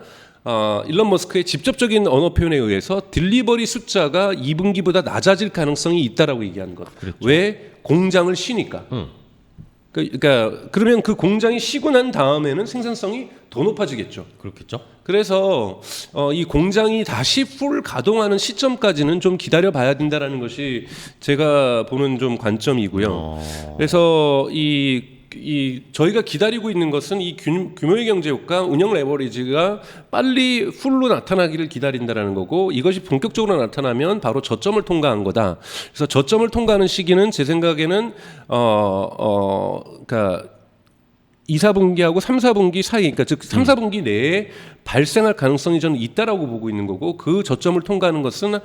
일론 머스크의 직접적인 언어 표현에 의해서 딜리버리 숫자가 2분기보다 낮아질 가능성이 있다라고 얘기하는 것. 그렇죠. 왜? 공장을 쉬니까. 그러니까 그러면 그 공장이 쉬고 난 다음에는 생산성이 더 높아지겠죠. 그렇겠죠. 그래서 이 공장이 다시 풀 가동하는 시점까지는 좀 기다려 봐야 된다라는 것이 제가 보는 좀 관점이고요. 그래서 이 저희가 기다리고 있는 것은 이 규모의 경제 효과, 운영 레버리지가 빨리 풀로 나타나기를 기다린다라는 거고, 이것이 본격적으로 나타나면 바로 저점을 통과한 거다. 그래서 저점을 통과하는 시기는 제 생각에는 그러니까 2, 4분기하고 3, 4분기 사이, 그러니까 즉 3, 4분기 내에 발생할 가능성이 저는 있다라고 보고 있는 거고, 그 저점을 통과하는 것은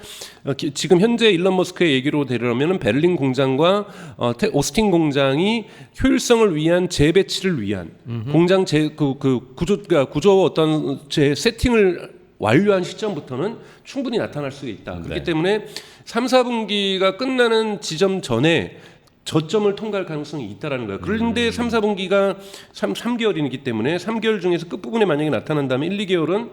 지금 현재 일론 머스크의 얘기로 되려면은 베를린 공장과 오스틴 공장이 효율성을 위한 재배치를 위한 공장 구조 어떤 세팅을 완료한 시점부터는 충분히 나타날 수 있다. 그렇기 때문에 3, 4분기가 끝나는 지점 전에 저점을 통과할 가능성이 있다라는 거예요. 그런데 3, 4분기가 3개월이기 때문에 3개월 중에서 끝부분에 만약에 나타난다면 1, 2개월은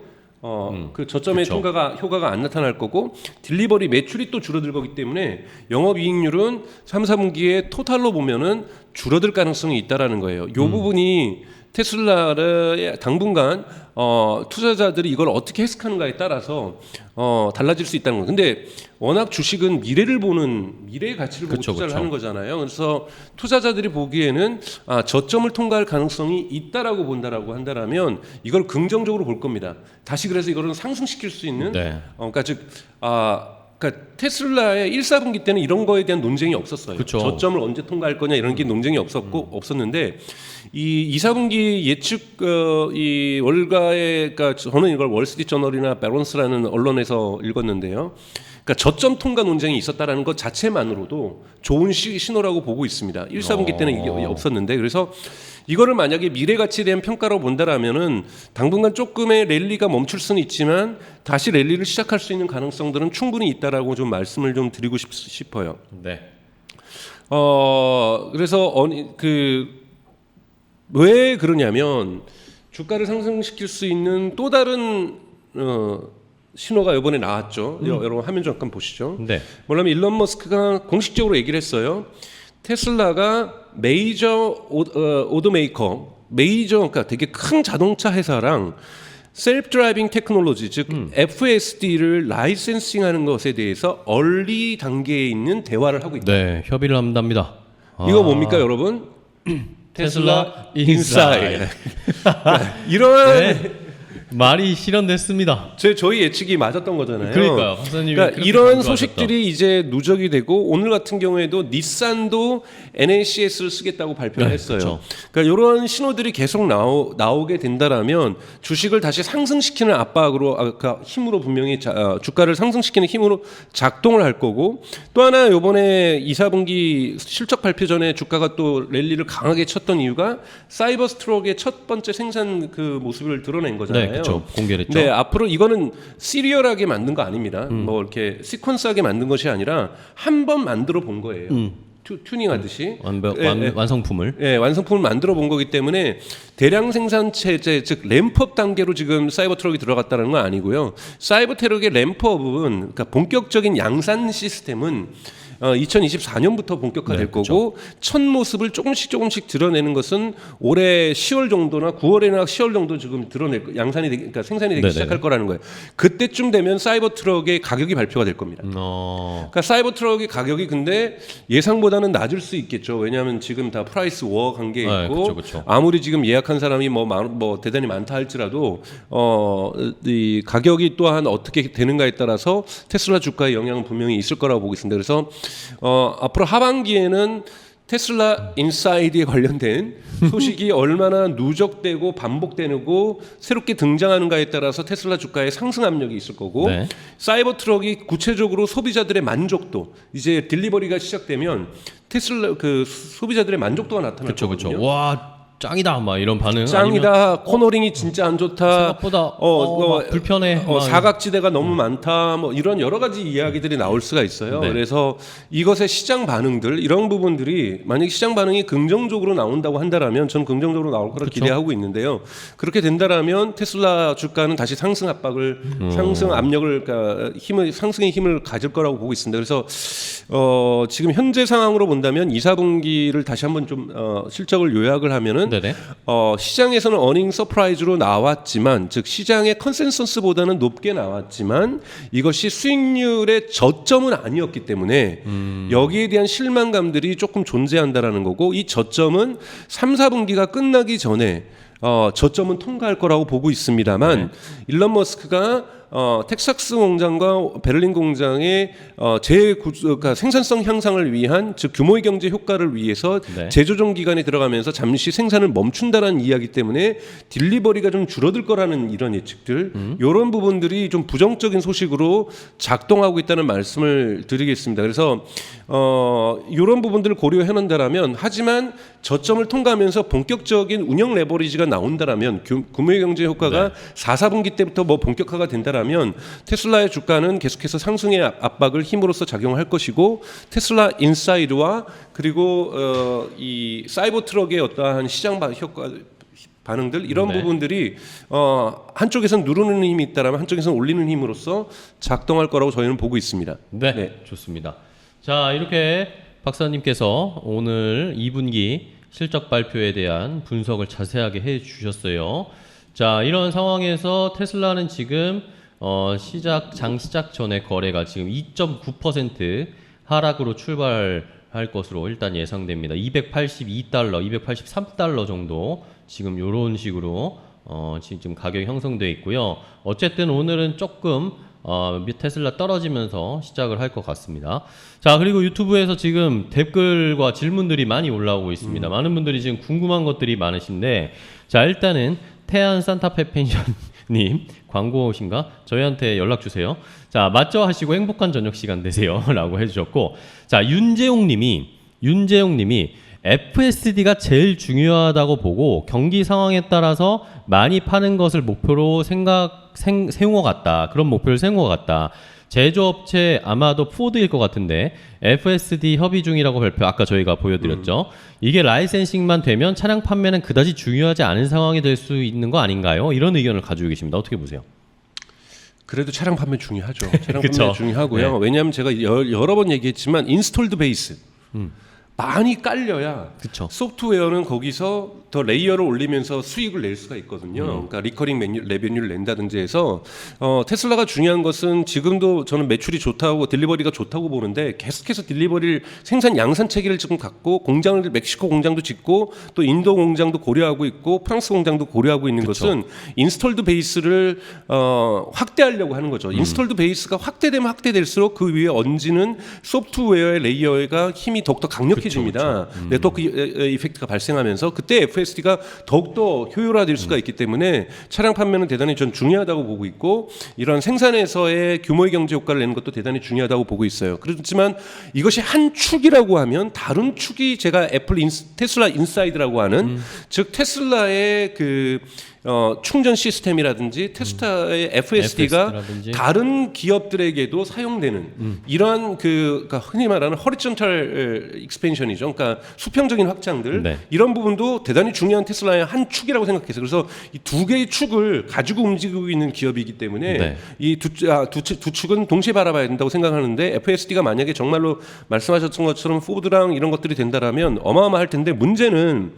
그 저점의 그렇죠. 효과가 안 나타날 거고, 딜리버리 매출이 또 줄어들 거기 때문에 영업이익률은 3, 4분기에 토탈로 보면은 줄어들 가능성이 있다라는 거예요. 이 부분이 테슬라의 당분간 투자자들이 이걸 어떻게 해석하는가에 따라서 달라질 수 있다는 거예요. 근데 워낙 주식은 미래를 보는, 미래의 가치를 보고 투자를 하는 거잖아요. 그래서 투자자들이 보기에는 저점을 통과할 가능성이 있다라고 본다라고 한다라면 이걸 긍정적으로 볼 겁니다. 다시 그래서 이거는 상승시킬 수 있는 그러니까 그러니까 테슬라의 1, 4분기 때는 이런 거에 대한 논쟁이 없었어요. 그쵸. 저점을 언제 통과할 거냐 이런 게 논쟁이 없었는데 이 2, 4분기 예측 이 월가의, 그러니까 저는 이걸 월스트리트저널이나 배런스라는 언론에서 읽었는데요. 그러니까 저점 통과 논쟁이 있었다라는 것 자체만으로도 좋은 신호라고 보고 있습니다. 1, 4분기 때는 이게 없었는데, 그래서 이거를 만약에 미래 가치에 대한 평가로 본다라면은 당분간 조금의 랠리가 멈출 수는 있지만 다시 랠리를 시작할 수 있는 가능성들은 충분히 있다라고 좀 말씀을 좀 드리고 싶어요. 네. 그래서 왜 그러냐면 주가를 상승시킬 수 있는 또 다른 신호가 이번에 나왔죠. 여러분 화면 잠깐 보시죠. 네. 뭐냐면 일론 머스크가 공식적으로 얘기를 했어요. 테슬라가 메이저 오토메이커, 그러니까 되게 큰 자동차 회사랑 셀프 드라이빙 테크놀로지, 즉 FSD를 라이센싱하는 것에 대해서 얼리 단계에 있는 대화를 하고 있다. 네, 협의를 한답니다. 이거 뭡니까, 여러분? 테슬라 인사이드. 이런 네. 말이 실현됐습니다. 저희 예측이 맞았던 거잖아요. 그러니까요, 박사님이. 그러니까 이런 소식들이 이제 누적이 되고, 오늘 같은 경우에도 닛산도 NACS를 쓰겠다고 발표를 했어요. 그렇죠. 그러니까 이런 신호들이 계속 나오게 된다라면 주식을 다시 상승시키는 압박으로, 힘으로 분명히 주가를 상승시키는 힘으로 작동을 할 거고, 또 하나 이번에 2, 4분기 실적 발표 전에 주가가 또 랠리를 강하게 쳤던 이유가 사이버스트럭의 첫 번째 생산 그 모습을 드러낸 거잖아요. 그렇죠. 공개를 했죠. 네, 앞으로 이거는 시리얼하게 만든 거 아닙니다. 뭐 이렇게 시퀀스하게 만든 것이 아니라 한 번 만들어 본 거예요. 튜닝하듯이 완성품을. 완성품을 만들어 본 거기 때문에 대량 생산 체제, 즉 램프업 단계로 지금 사이버 트럭이 들어갔다는 건 아니고요. 사이버 트럭의 램프업은, 그러니까 본격적인 양산 시스템은 2024년부터 본격화될 거고, 첫 모습을 조금씩 드러내는 것은 올해 10월 정도나 9월이나 10월 정도 지금 그러니까 생산이 되기 시작할 거라는 거예요. 그때쯤 되면 사이버 트럭의 가격이 발표가 될 겁니다. 그러니까 사이버 트럭의 가격이 근데 예상보다는 낮을 수 있겠죠. 왜냐하면 지금 다 프라이스 워 관계에 있고, 아무리 지금 예약한 사람이 뭐 대단히 많다 할지라도 이 가격이 또한 어떻게 되는가에 따라서 테슬라 주가에 영향은 분명히 있을 거라고 보고 있습니다. 그래서 앞으로 하반기에는 테슬라 인사이드에 관련된 소식이 얼마나 누적되고 반복되고 새롭게 등장하는가에 따라서 테슬라 주가에 상승 압력이 있을 거고, 사이버 트럭이 구체적으로 소비자들의 만족도, 이제 딜리버리가 시작되면 테슬라 그 소비자들의 만족도가 나타날 거거든요. 와, 짱이다 막 이런 반응. 짱이다. 코너링이 진짜 안 좋다. 생각보다 막 불편해. 막 사각지대가 너무 많다. 뭐 이런 여러 가지 이야기들이 나올 수가 있어요. 네. 그래서 이것의 시장 반응들 이런 부분들이 만약 시장 반응이 긍정적으로 나온다고 한다라면 전 긍정적으로 나올 거라 기대하고 있는데요. 그렇게 된다라면 테슬라 주가는 다시 상승 압박을 상승 압력을 그러니까 힘을 상승의 힘을 가질 거라고 보고 있습니다. 그래서 지금 현재 상황으로 본다면 2, 4분기를 다시 한번 좀 실적을 요약을 하면은 네네. 시장에서는 어닝 서프라이즈로 나왔지만 즉 시장의 컨센서스보다는 높게 나왔지만 이것이 수익률의 저점은 아니었기 때문에 여기에 대한 실망감들이 조금 존재한다라는 거고 이 저점은 3, 4분기가 끝나기 전에 저점은 통과할 거라고 보고 있습니다만 일론 머스크가 텍사스 공장과 베를린 공장의 그러니까 생산성 향상을 위한 즉 규모의 경제 효과를 위해서 네. 재조정 기간에 들어가면서 잠시 생산을 멈춘다는 이야기 때문에 딜리버리가 좀 줄어들 거라는 이런 예측들 이런 부분들이 좀 부정적인 소식으로 작동하고 있다는 말씀을 드리겠습니다. 그래서 이런 부분들을 고려해 놓는다라면 하지만 저점을 통과하면서 본격적인 운영 레버리지가 나온다라면 규모의 경제 효과가 4, 4분기 때부터 뭐 본격화가 된다라면 테슬라의 주가는 계속해서 상승의 압박을 힘으로써 작용할 것이고 테슬라 인사이드와 그리고 이 사이버 트럭의 어떠한 시장 효과 반응들 이런 부분들이 한쪽에서는 누르는 힘이 있다라면 한쪽에서는 올리는 힘으로써 작동할 거라고 저희는 보고 있습니다. 네. 좋습니다. 자, 이렇게 박사님께서 오늘 2분기 실적 발표에 대한 분석을 자세하게 해 주셨어요. 자, 이런 상황에서 테슬라는 지금 장 시작 전에 거래가 지금 2.9% 하락으로 출발할 것으로 일단 예상됩니다. 282달러, 283달러 정도 지금 이런 식으로 지금 가격이 형성되어 있고요. 어쨌든 오늘은 조금 테슬라 떨어지면서 시작을 할 것 같습니다. 자, 그리고 유튜브에서 지금 댓글과 질문들이 많이 올라오고 있습니다. 많은 분들이 지금 궁금한 것들이 많으신데, 자, 일단은 태안 산타페 펜션님 광고신가? 저희한테 연락 주세요. 자, 맞죠 하시고 행복한 저녁 시간 되세요 라고 해주셨고, 자, 윤재용님이 FSD가 제일 중요하다고 보고 경기 상황에 따라서 많이 파는 것을 목표로 세운 것 같다. 그런 목표를 세운 것 같다. 제조업체 아마도 포드일 것 같은데 FSD 협의 중이라고 발표 아까 저희가 보여드렸죠. 이게 라이센싱만 되면 차량 판매는 그다지 중요하지 않은 상황이 될 수 있는 거 아닌가요? 이런 의견을 가지고 계십니다. 어떻게 보세요? 그래도 차량 판매 중요하죠. 차량 그쵸. 판매 중요하고요. 네. 왜냐하면 제가 여러 번 얘기했지만 인스톨드 베이스 많이 깔려야 그쵸. 소프트웨어는 거기서 더 레이어를 올리면서 수익을 낼 수가 있거든요. 그러니까 리커링 레베뉴를 낸다든지 해서 테슬라가 중요한 것은 지금도 저는 매출이 좋다고 딜리버리가 좋다고 보는데 계속해서 딜리버리를 생산 양산 체계를 지금 갖고 공장을 멕시코 공장도 짓고 또 인도 공장도 고려하고 있고 프랑스 공장도 고려하고 있는 것은 인스톨드 베이스를 확대하려고 하는 거죠. 인스톨드 베이스가 확대되면 확대될수록 그 위에 얹는 소프트웨어의 레이어가 힘이 더욱더 강력해집니다. 네트워크 이펙트가 발생하면서 그때 FSD가 더욱더 효율화될 수가 있기 때문에 차량 판매는 대단히 전 중요하다고 보고 있고 이런 생산에서의 규모의 경제 효과를 내는 것도 대단히 중요하다고 보고 있어요. 그렇지만 이것이 한 축이라고 하면 다른 축이 제가 테슬라 인사이드라고 하는 즉 테슬라의 그 충전 시스템이라든지 테스타의 FSD가 FSD라든지. 다른 기업들에게도 사용되는 이러한 그러니까 흔히 말하는 허리존탈 익스펜션이죠. 그러니까 수평적인 확장들 네. 이런 부분도 대단히 중요한 테슬라의 한 축이라고 생각했어요. 그래서 이 두 개의 축을 가지고 움직이고 있는 기업이기 때문에 네. 이 두 축은 동시에 바라봐야 된다고 생각하는데 FSD가 만약에 정말로 말씀하셨던 것처럼 포드랑 이런 것들이 된다라면 어마어마할 텐데 문제는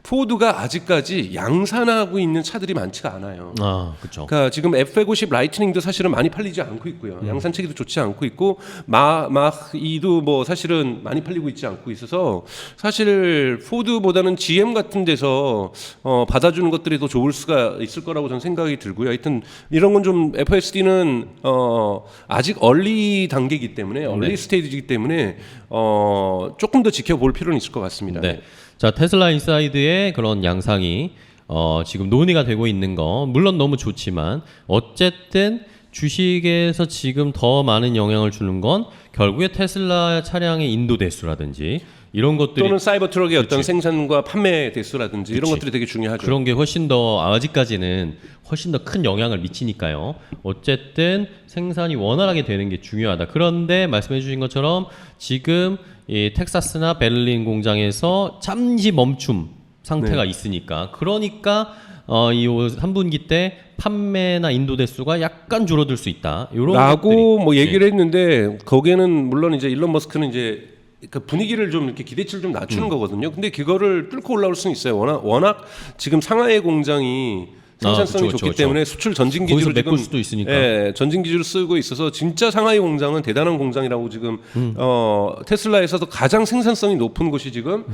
포드가 아직까지 양산하고 있는 차들이 많지가 않아요. 아, 그렇죠. 그러니까 지금 F150 라이트닝도 사실은 많이 팔리지 않고 있고요. 양산 체계도 좋지 않고 있고 막2도 뭐 사실은 많이 팔리고 있지 않고 있어서 사실 포드보다는 GM 같은 데서 받아주는 것들이 더 좋을 수가 있을 거라고 저는 생각이 들고요. 하여튼 이런 건 좀 FSD는 아직 얼리 단계이기 때문에 얼리 스테이지이기 때문에 조금 더 지켜볼 필요는 있을 것 같습니다. 네. 자, 테슬라 인사이드의 그런 양상이 지금 논의가 되고 있는 거 물론 너무 좋지만 어쨌든 주식에서 지금 더 많은 영향을 주는 건 결국에 테슬라 차량의 인도 대수라든지 이런 것들이 또는 사이버 트럭의 어떤 그치. 생산과 판매 대수라든지 이런 그치. 것들이 되게 중요하죠. 그런 게 훨씬 더 아직까지는 훨씬 더 큰 영향을 미치니까요. 어쨌든 생산이 원활하게 되는 게 중요하다. 그런데 말씀해 주신 것처럼 지금 이 텍사스나 베를린 공장에서 잠시 멈춤 상태가 있으니까 그러니까 이 3분기 때 판매나 인도 대수가 약간 줄어들 수 있다. 이런 라고 뭐 것들이- 얘기를 했는데 거기에는 물론 이제 일론 머스크는 이제 그 분위기를 좀 이렇게 기대치를 좀 낮추는 거거든요. 근데 그거를 뚫고 올라올 수는 있어요. 워낙 지금 상하이 공장이 생산성이 그쵸, 좋기 그쵸. 때문에 수출 전진 거기서 기지로 메꿀 지금 수도 있으니까. 예, 전진 기지를 쓰고 있어서 진짜 상하이 공장은 대단한 공장이라고 지금 테슬라에서도 가장 생산성이 높은 곳이 지금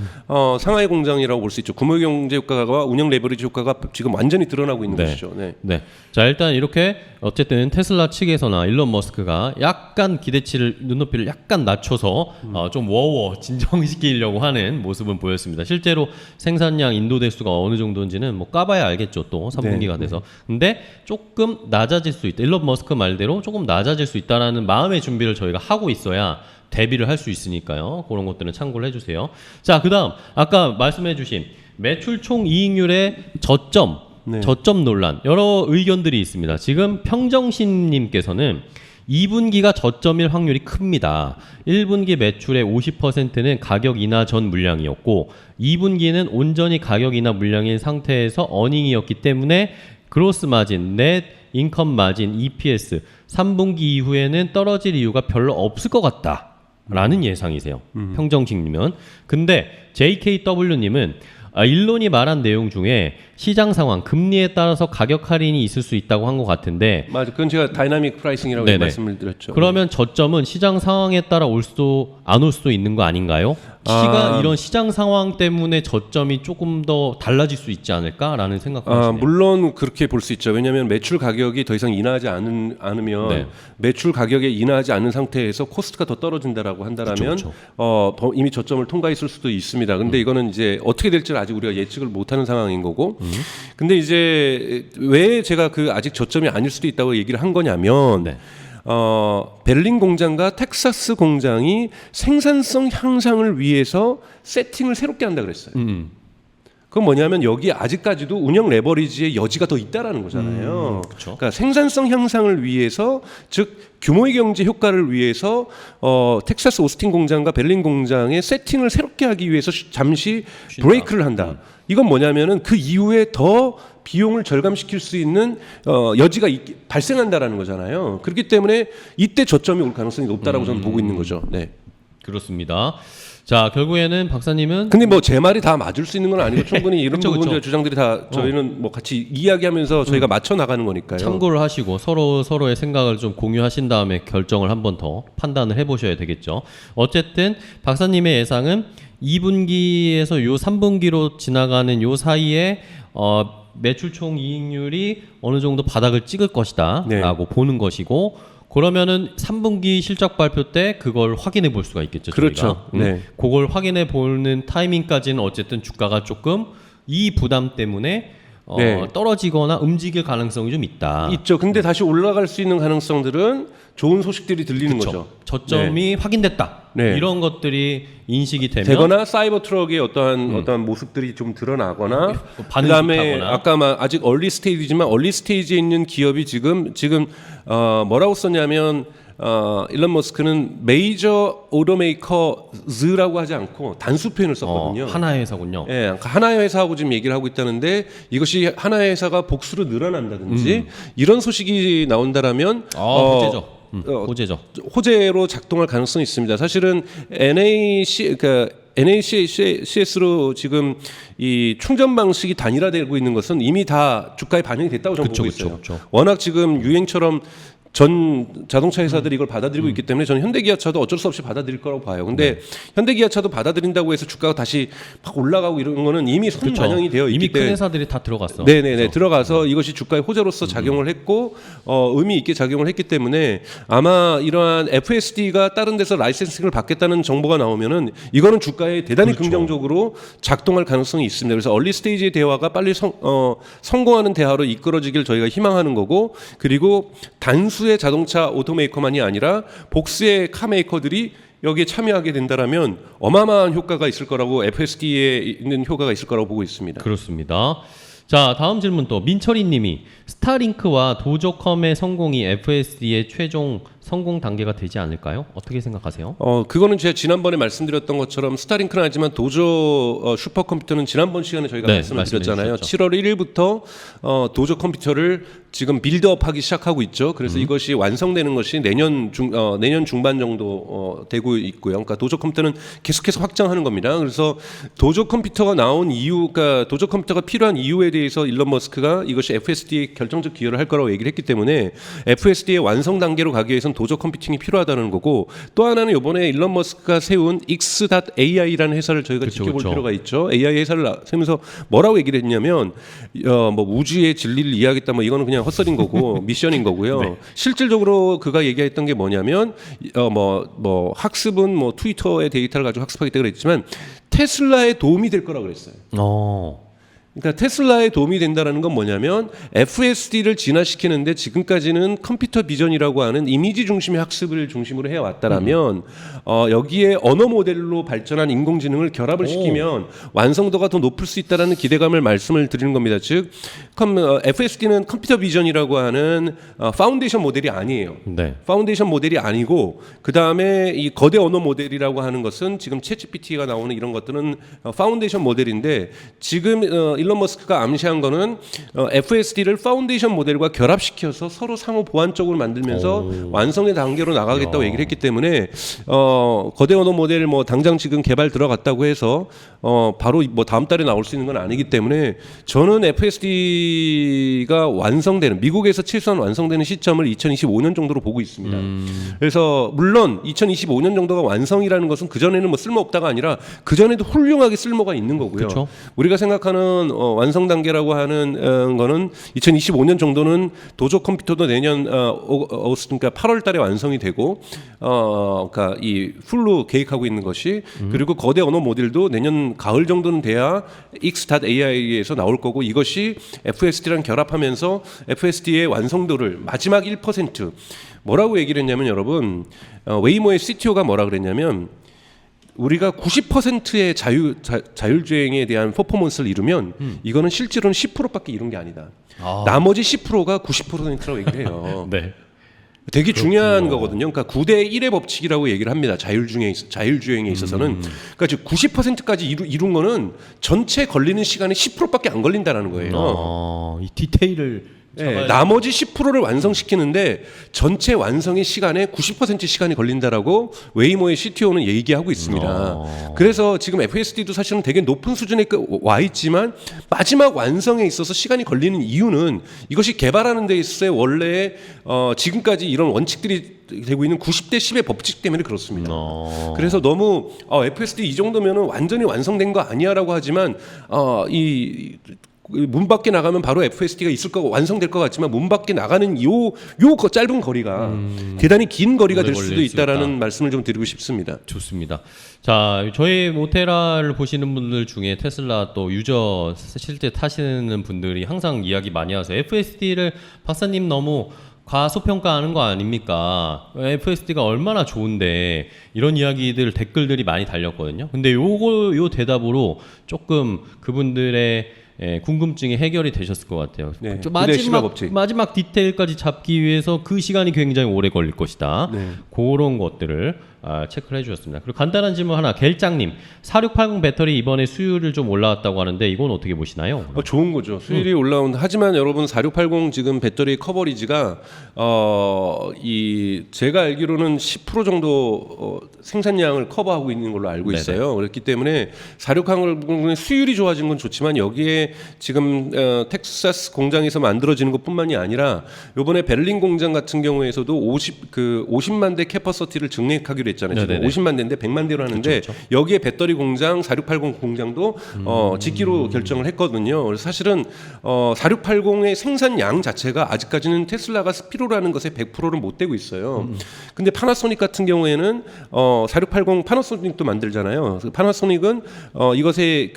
상하이 공장이라고 볼 수 있죠. 구매 경제 효과가 운영 레버리지 효과가 지금 완전히 드러나고 있는 네. 것이죠. 네. 네. 자, 일단 이렇게 어쨌든 테슬라 측에서나 일론 머스크가 약간 기대치를 눈높이를 약간 낮춰서 좀 워워 진정시키려고 하는 모습은 보였습니다. 실제로 생산량 인도 대수가 어느 정도인지는 뭐 까봐야 알겠죠. 또 3분기가 돼서. 근데 조금 낮아질 수 있다. 일론 머스크 말대로 조금 낮아질 수 있다라는 마음의 준비를 저희가 하고 있어야 대비를 할 수 있으니까요. 그런 것들은 참고를 해주세요. 자, 그다음 아까 말씀해주신 매출 총 이익률의 저점 논란 여러 의견들이 있습니다. 지금 평정신님께서는 2분기가 저점일 확률이 큽니다. 1분기 매출의 50%는 가격 인하 전 물량이었고 2분기는 온전히 가격 인하 물량인 상태에서 어닝이었기 때문에 그로스 마진, 넷 인컴 마진, EPS 3분기 이후에는 떨어질 이유가 별로 없을 것 같다라는 예상이세요. 평정식님은. 근데 JKW님은 일론이 말한 내용 중에 시장 상황, 금리에 따라서 가격 할인이 있을 수 있다고 한 것 같은데 맞아. 그건 제가 다이나믹 프라이싱이라고 네네. 말씀을 드렸죠. 그러면 저점은 시장 상황에 따라 올 수도 안 올 수도 있는 거 아닌가요? 이런 시장 상황 때문에 저점이 조금 더 달라질 수 있지 않을까라는 생각을 하시네요. 물론 그렇게 볼 수 있죠. 왜냐하면 매출 가격이 더 이상 인하하지 않으면 네. 매출 가격에 인하하지 않은 상태에서 코스트가 더 떨어진다라고 한다라면 그쵸. 이미 저점을 통과했을 수도 있습니다. 근데 이거는 이제 어떻게 될지를 아직 우리가 예측을 못하는 상황인 거고. 근데 이제 왜 제가 그 아직 저점이 아닐 수도 있다고 얘기를 한 거냐면. 네. 베를린 공장과 텍사스 공장이 생산성 향상을 위해서 세팅을 새롭게 한다 그랬어요. 그건 뭐냐면 여기 아직까지도 운영 레버리지의 여지가 더 있다라는 거잖아요. 그쵸. 그러니까 생산성 향상을 위해서, 즉 규모의 경제 효과를 위해서 텍사스 오스틴 공장과 베를린 공장의 세팅을 새롭게 하기 위해서 잠시 쉰다. 브레이크를 한다. 이건 뭐냐면은 그 이후에 더 비용을 절감시킬 수 있는 여지가 발생한다라는 거잖아요. 그렇기 때문에 이때 저점이 올 가능성이 높다라고 저는 보고 있는 거죠. 네. 그렇습니다. 자, 결국에는 박사님은 근데 뭐 제 말이 다 맞을 수 있는 건 아니고 충분히 이런 그쵸, 부분들 그쵸. 주장들이 다 저희는 뭐 같이 이야기하면서 저희가 맞춰 나가는 거니까요. 참고를 하시고 서로의 생각을 좀 공유하신 다음에 결정을 한 번 더 판단을 해보셔야 되겠죠. 어쨌든 박사님의 예상은 2분기에서 요 3분기로 지나가는 요 사이에 매출 총 이익률이 어느 정도 바닥을 찍을 것이다 네. 라고 보는 것이고, 그러면은 3분기 실적 발표 때 그걸 확인해 볼 수가 있겠죠. 그렇죠. 저희가. 네. 그걸 확인해 보는 타이밍까지는 어쨌든 주가가 조금 이 부담 때문에 네. 떨어지거나 움직일 가능성이 좀 있다. 있죠. 근데 다시 올라갈 수 있는 가능성들은 좋은 소식들이 들리는 거죠. 저점이 확인됐다. 네. 이런 것들이 인식이 되거나 사이버 트럭의 어떠한 모습들이 좀 드러나거나 반응이 그다음에 좋다거나. 아까 아직 얼리 스테이지지만 얼리 스테이지에 있는 기업이 지금 뭐라고 썼냐면 일론 머스크는 메이저 오토메이커즈라고 하지 않고 단수 표현을 썼거든요. 하나의 회사군요. 예, 그러니까 하나의 회사하고 지금 얘기를 하고 있다는데 이것이 하나의 회사가 복수로 늘어난다든지 이런 소식이 나온다라면 호재죠. 호재죠. 호재로 작동할 가능성이 있습니다. 사실은 NACS로 지금 이 충전 방식이 단일화되고 있는 것은 이미 다 주가에 반영이 됐다고 저는 보고 있어요. 그쵸. 워낙 지금 유행처럼 전 자동차 회사들이 이걸 받아들이고 있기 때문에 저는 현대기아차도 어쩔 수 없이 받아들일 거라고 봐요. 근데 현대기아차도 받아들인다고 해서 주가가 다시 막 올라가고 이런 거는 이미 반영이 되어 있기 이미 큰 때문에 회사들이 다 들어갔어. 네네네 들어가서 이것이 주가의 호재로서 작용을 했고 의미 있게 작용을 했기 때문에 아마 이러한 FSD가 다른 데서 라이센싱을 받겠다는 정보가 나오면은 이거는 주가에 대단히 긍정적으로 작동할 가능성이 있습니다. 그래서 얼리 스테이지의 대화가 빨리 성공하는 대화로 이끌어지길 저희가 희망하는 거고, 그리고 단수의 자동차 오토메이커만이 아니라 복수의 카메이커들이 여기에 참여하게 된다라면 어마어마한 효과가 있을 거라고 FSD에 있는 효과가 있을 거라고 보고 있습니다. 그렇습니다. 자, 다음 질문 또 민철이 님이 스타링크와 도저컴의 성공이 FSD의 최종 성공 단계가 되지 않을까요? 어떻게 생각하세요? 그거는 제가 지난번에 말씀드렸던 것처럼 스타링크는 하지만 도저 슈퍼컴퓨터는 지난번 시간에 저희가 네, 말씀을 드렸잖아요. 말씀해 7월 1일부터 도저 컴퓨터를 지금 빌드업하기 시작하고 있죠. 그래서 이것이 완성되는 것이 내년 중반 정도 되고 있고요. 그러니까 도저 컴퓨터는 계속해서 확장하는 겁니다. 그래서 도저 컴퓨터가 나온 이유, 그러니까 도저 컴퓨터가 필요한 이유에 대해서 일론 머스크가 이것이 FSD에 결정적 기여를 할 거라고 얘기를 했기 때문에 FSD의 완성 단계로 가기 위해서는 도저 컴퓨팅이 필요하다는 거고, 또 하나는 이번에 일론 머스크가 세운 X.AI라는 회사를 저희가 지켜볼 필요가 있죠. AI 회사를 세우면서 뭐라고 얘기를 했냐면 뭐 우주의 진리를 이해하겠다, 뭐 이거는 그냥 헛소리인 거고 미션인 거고요. 네. 실질적으로 그가 얘기했던 게 뭐냐면 뭐 학습은 뭐 트위터의 데이터를 가지고 학습하겠다 그랬지만 테슬라에 도움이 될 거라고 그랬어요. 그러니까 테슬라에 도움이 된다는 건 뭐냐면 FSD를 진화시키는데 지금까지는 컴퓨터 비전이라고 하는 이미지 중심의 학습을 중심으로 해왔다라면 여기에 언어 모델로 발전한 인공지능을 결합을 시키면 완성도가 더 높을 수 있다라는 기대감을 말씀을 드리는 겁니다. 즉 FSD는 컴퓨터 비전이라고 하는 파운데이션 모델이 아니에요. 네. 파운데이션 모델이 아니고, 그 다음에 이 거대 언어 모델이라고 하는 것은 지금 챗GPT가 나오는 이런 것들은 파운데이션 모델인데, 지금 일론 머스크가 암시한 거는 FSD를 파운데이션 모델과 결합시켜서 서로 상호 보완적으로 만들면서 완성의 단계로 나가겠다고 얘기를 했기 때문에 거대 언어 모델 뭐 당장 지금 개발 들어갔다고 해서 바로 뭐 다음 달에 나올 수 있는 건 아니기 때문에 저는 FSD가 완성되는, 미국에서 최소한 완성되는 시점을 2025년 정도로 보고 있습니다. 그래서 물론 2025년 정도가 완성이라는 것은 그전에는 뭐 쓸모없다가 아니라 그전에도 훌륭하게 쓸모가 있는 거고요. 그쵸? 우리가 생각하는 완성 단계라고 하는 거는 2025년 정도는 도저 컴퓨터도 내년 그러니까 8월 달에 완성이 되고 그러니까 이 풀로 계획하고 있는 것이, 그리고 거대 언어 모델도 내년 가을 정도는 돼야 X.AI에서 나올 거고, 이것이 FSD랑 결합하면서 FSD의 완성도를 마지막 1% 뭐라고 얘기를 했냐면, 여러분 웨이모의 CTO가 뭐라 그랬냐면, 우리가 90%의 자율주행에 대한 퍼포먼스를 이루면 이거는 실제로는 10%밖에 이룬 게 아니다. 나머지 10%가 90%라고 얘기를 해요. 네. 되게 중요한 거거든요. 그러니까 9대 1의 법칙이라고 얘기를 합니다. 자율주행에 있어서는. 그러니까 즉 90%까지 이룬 거는 전체 걸리는 시간의 10%밖에 안 걸린다라는 거예요. 이 디테일을 네, 나머지 10%를 완성시키는데 전체 완성의 시간에 90% 시간이 걸린다라고 웨이모의 CTO는 얘기하고 있습니다. 그래서 지금 FSD도 사실은 되게 높은 수준에 와 있지만 마지막 완성에 있어서 시간이 걸리는 이유는 이것이 개발하는 데 있어서 원래 지금까지 이런 원칙들이 되고 있는 90대 10의 법칙 때문에 그렇습니다. 그래서 너무 FSD 이 정도면은 완전히 완성된 거 아니야라고 하지만 문 밖에 나가면 바로 FSD가 있을 거고 완성될 것 같지만 문 밖에 나가는 요 짧은 거리가 대단히 긴 거리가 될 수도 있다라는 말씀을 좀 드리고 싶습니다. 좋습니다. 자, 저희 모테라를 보시는 분들 중에 테슬라 또 유저 실제 타시는 분들이 항상 이야기 많이 하세요. FSD를 박사님 너무 과소평가하는 거 아닙니까? FSD가 얼마나 좋은데, 이런 이야기들 댓글들이 많이 달렸거든요. 근데 요 대답으로 조금 그분들의 궁금증이 해결이 되셨을 것 같아요. 네, 마지막 디테일까지 잡기 위해서 그 시간이 굉장히 오래 걸릴 것이다. 네. 그런 것들을 체크를 해주셨습니다. 그리고 간단한 질문 하나, 겔장님, 4680 배터리 이번에 수율을 좀 올라왔다고 하는데 이건 어떻게 보시나요? 좋은 거죠. 수율이 올라온. 하지만 여러분 4680 지금 배터리 커버리지가 제가 알기로는 10% 정도 생산량을 커버하고 있는 걸로 알고 있어요. 네네. 그렇기 때문에 4680의 수율이 좋아진 건 좋지만 여기에 지금 텍사스 공장에서 만들어지는 것뿐만이 아니라 이번에 베를린 공장 같은 경우에서도 50만 대 캐퍼시티를 증액하기로 했잖아요. 지금 50만 대인데 100만 대로 하는데 그쵸. 여기에 배터리 공장 4680 공장도 짓기로 결정을 했거든요. 그래서 사실은 4680의 생산량 자체가 아직까지는 테슬라가 필요로 하는 것에 100%를 못 되고 있어요. 근데 파나소닉 같은 경우에는 4680 파나소닉도 만들잖아요. 그래서 파나소닉은 이것에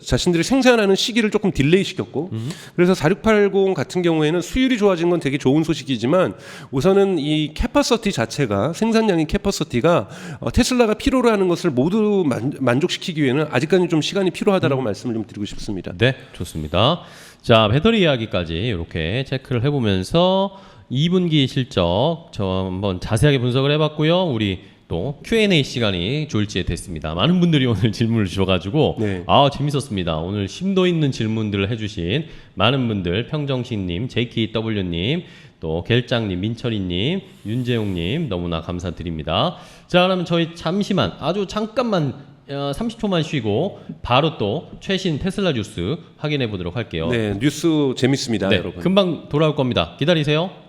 자신들이 생산하는 시기를 조금 딜레이 시켰고 그래서 4680 같은 경우에는 수율이 좋아진 건 되게 좋은 소식이지만 우선은 이 캐퍼시티 자체가 생산량인 캐퍼시티가 ChatGPT가 테슬라가 필요로 하는 것을 모두 만족시키기 위해는 아직까지 좀 시간이 필요하다라고 말씀을 좀 드리고 싶습니다. 네, 좋습니다. 자, 배터리 이야기까지 이렇게 체크를 해보면서 2분기 실적 저 한번 자세하게 분석을 해봤고요. 우리 또 Q&A 시간이 졸지에 됐습니다. 많은 분들이 오늘 질문을 주셔가지고 네. 재밌었습니다. 오늘 심도 있는 질문들을 해주신 많은 분들, 평정신님, JKW님, 또 겔장님, 민철이님, 윤재용님 너무나 감사드립니다. 자, 그러면 저희 잠시만 아주 잠깐만 30초만 쉬고 바로 또 최신 테슬라 뉴스 확인해 보도록 할게요. 네, 뉴스 재밌습니다, 네, 여러분. 금방 돌아올 겁니다. 기다리세요.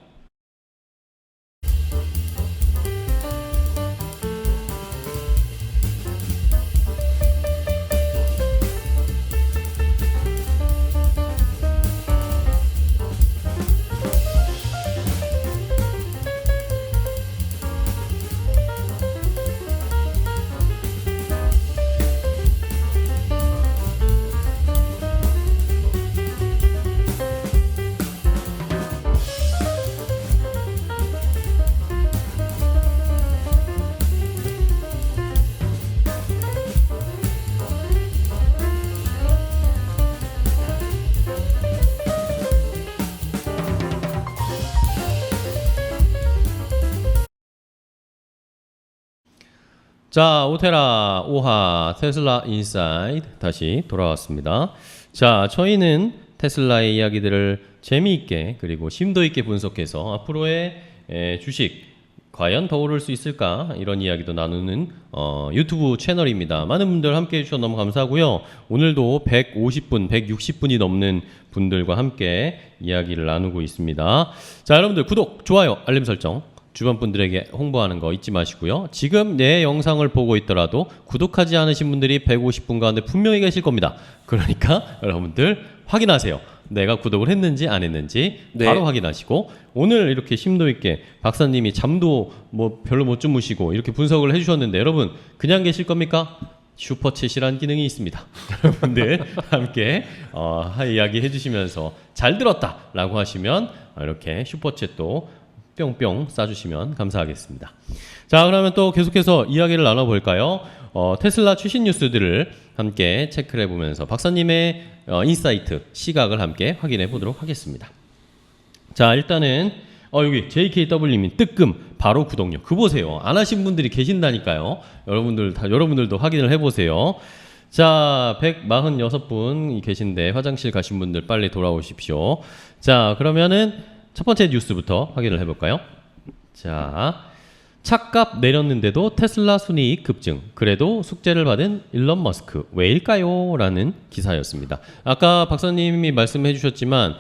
자, 오테라 5화 테슬라 인사이드 다시 돌아왔습니다. 자, 저희는 테슬라의 이야기들을 재미있게 그리고 심도 있게 분석해서 앞으로의 주식 과연 더 오를 수 있을까 이런 이야기도 나누는 유튜브 채널입니다. 많은 분들 함께 해주셔서 너무 감사하고요. 오늘도 150분, 160분이 넘는 분들과 함께 이야기를 나누고 있습니다. 자, 여러분들 구독, 좋아요, 알림 설정 주변 분들에게 홍보하는 거 잊지 마시고요. 지금 내 영상을 보고 있더라도 구독하지 않으신 분들이 150분 가운데 분명히 계실 겁니다. 그러니까 여러분들 확인하세요. 내가 구독을 했는지 안 했는지 네. 바로 확인하시고 오늘 이렇게 심도 있게 박사님이 잠도 뭐 별로 못 주무시고 이렇게 분석을 해주셨는데 여러분 그냥 계실 겁니까? 슈퍼챗이라는 기능이 있습니다. 여러분들 함께 이야기 해주시면서 잘 들었다라고 하시면 이렇게 슈퍼챗도 뿅뿅 쏴주시면 감사하겠습니다. 자, 그러면 또 계속해서 이야기를 나눠볼까요? 테슬라 최신 뉴스들을 함께 체크를 해보면서 박사님의 인사이트, 시각을 함께 확인해 보도록 하겠습니다. 자, 일단은 여기 JKW님 뜨끔 바로 구독요. 그 보세요. 안 하신 분들이 계신다니까요. 여러분들도 확인을 해보세요. 자, 146분 계신데 화장실 가신 분들 빨리 돌아오십시오. 자, 그러면은 첫 번째 뉴스부터 확인을 해볼까요? 자, 차값 내렸는데도 테슬라 순이익 급증. 그래도 숙제를 받은 일론 머스크 왜일까요? 라는 기사였습니다. 아까 박사님이 말씀해 주셨지만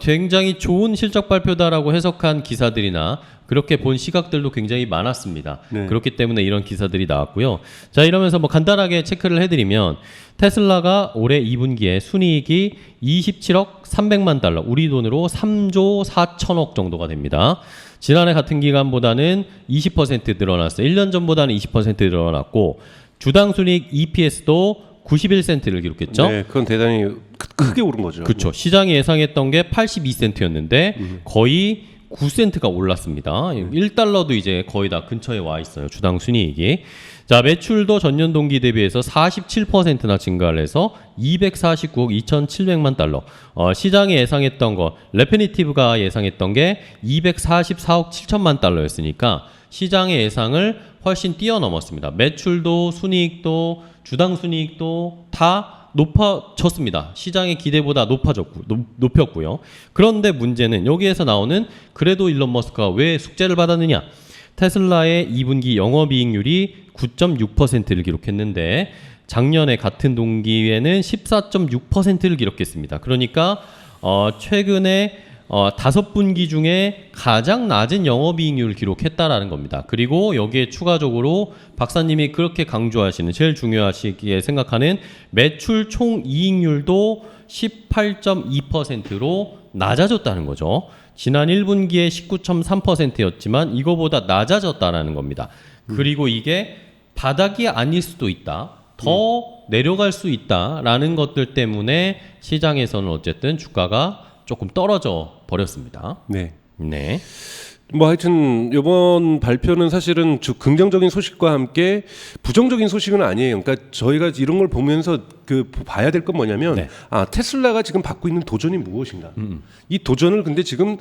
굉장히 좋은 실적 발표다라고 해석한 기사들이나 그렇게 본 시각들도 굉장히 많았습니다. 네. 그렇기 때문에 이런 기사들이 나왔고요. 자, 이러면서 뭐 간단하게 체크를 해드리면 테슬라가 올해 2분기에 순이익이 27억 300만 달러, 우리 돈으로 3조 4천억 정도가 됩니다. 지난해 같은 기간보다는 20% 늘어났어요. 1년 전보다는 20% 늘어났고 주당 순이익 EPS도 91센트를 기록했죠. 네, 그건 대단히 크게 오른 거죠. 그렇죠. 시장이 예상했던 게 82센트였는데 거의 9센트가 올랐습니다. 1달러도 이제 거의 다 근처에 와 있어요. 주당 순이익이. 자, 매출도 전년 동기 대비해서 47%나 증가를 해서 249억 2,700만 달러. 시장이 예상했던 거, 레피니티브가 예상했던 게 244억 7천만 달러였으니까 시장의 예상을 훨씬 뛰어넘었습니다. 매출도 순이익도 주당 순이익도 다 높아졌습니다. 시장의 기대보다 높였고요. 그런데 문제는 여기에서 나오는 그래도 일론 머스크가 왜 숙제를 받았느냐? 테슬라의 2분기 영업이익률이 9.6%를 기록했는데 작년에 같은 동기에는 14.6%를 기록했습니다. 그러니까 최근에 5분기 중에 가장 낮은 영업이익률을 기록했다라는 겁니다. 그리고 여기에 추가적으로 박사님이 그렇게 강조하시는 제일 중요하시기에 생각하는 매출 총이익률도 18.2%로 낮아졌다는 거죠. 지난 1분기에 19.3%였지만 이거보다 낮아졌다라는 겁니다. 그리고 이게 바닥이 아닐 수도 있다. 더 내려갈 수 있다라는 것들 때문에 시장에서는 어쨌든 주가가 조금 떨어져 버렸습니다. 네. 네. 뭐 하여튼 이번 발표는 사실은 긍정적인 소식과 함께 부정적인 소식은 아니에요. 그러니까 저희가 이런 걸 보면서 봐야 될 건 뭐냐면 네. 테슬라가 지금 받고 있는 도전이 무엇인가. 이 도전을 근데 지금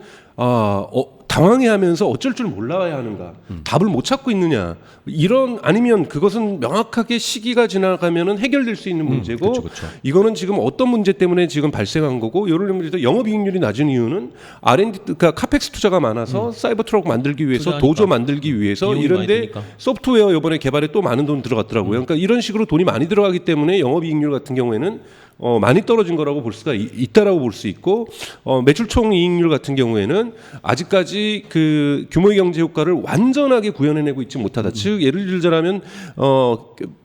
당황해하면서 어쩔 줄 몰라야 하는가. 답을 못 찾고 있느냐. 이런 아니면 그것은 명확하게 시기가 지나가면은 해결될 수 있는 문제고 그쵸. 이거는 지금 어떤 문제 때문에 지금 발생한 거고 예를 들면 영업이익률이 낮은 이유는 R&D 그러니까 카펙스 투자가 많아서 사이버 트럭 만들기 위해서 투자하니까. 도저 만들기 위해서 비용이 많이 이런데 드니까. 소프트웨어 이번에 개발에 또 많은 돈 들어갔더라고요. 그러니까 이런 식으로 돈이 많이 들어가기 때문에 영업이익률 같은 경우에는 많이 떨어진 거라고 볼 수가 있다라고 볼 수 있고 매출 총 이익률 같은 경우에는 아직까지 그 규모의 경제 효과를 완전하게 구현해내고 있지 못하다. 즉 예를 들자면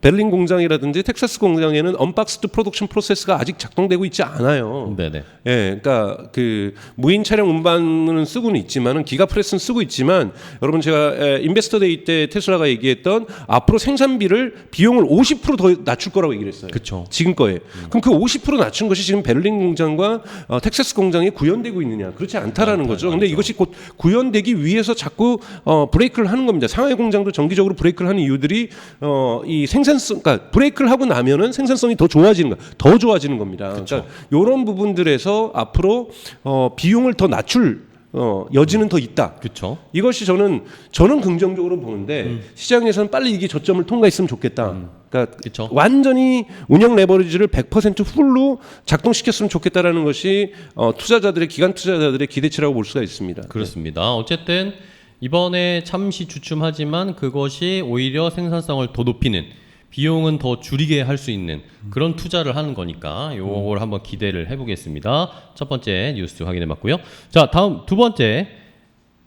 베를린 공장이라든지 텍사스 공장에는 언박스드 프로덕션 프로세스가 아직 작동되고 있지 않아요. 네네. 예, 그러니까 그 무인 차량 운반은 쓰고는 있지만은 기가 프레스는 쓰고 있지만 여러분 제가 인베스터 데이 때 테슬라가 얘기했던 앞으로 생산비를 비용을 50%더 낮출 거라고 얘기를 했어요. 그쵸. 지금 거에. 그럼 그 50% 낮춘 것이 지금 베를린 공장과 텍사스 공장이 구현되고 있느냐? 그렇지 않다라는 거죠. 근데 이것이 곧 구현되기 위해서 자꾸 브레이크를 하는 겁니다. 상하이 공장도 정기적으로 브레이크를 하는 이유들이 이 생산성, 그러니까 브레이크를 하고 나면은 생산성이 더 좋아지는 거, 더 좋아지는 겁니다. 그러니까 이런 부분들에서 앞으로 비용을 더 낮출 여지는 더 있다. 그렇죠. 이것이 저는 긍정적으로 보는데 시장에서는 빨리 이게 저점을 통과했으면 좋겠다. 그러니까 그쵸. 완전히 운영 레버리지를 100% 풀로 작동시켰으면 좋겠다라는 것이 기관 투자자들의 기대치라고 볼 수가 있습니다. 그렇습니다. 어쨌든 이번에 잠시 주춤하지만 그것이 오히려 생산성을 더 높이는 비용은 더 줄이게 할 수 있는 그런 투자를 하는 거니까 요걸 한번 기대를 해보겠습니다. 첫 번째 뉴스 확인해봤고요. 자, 다음 두 번째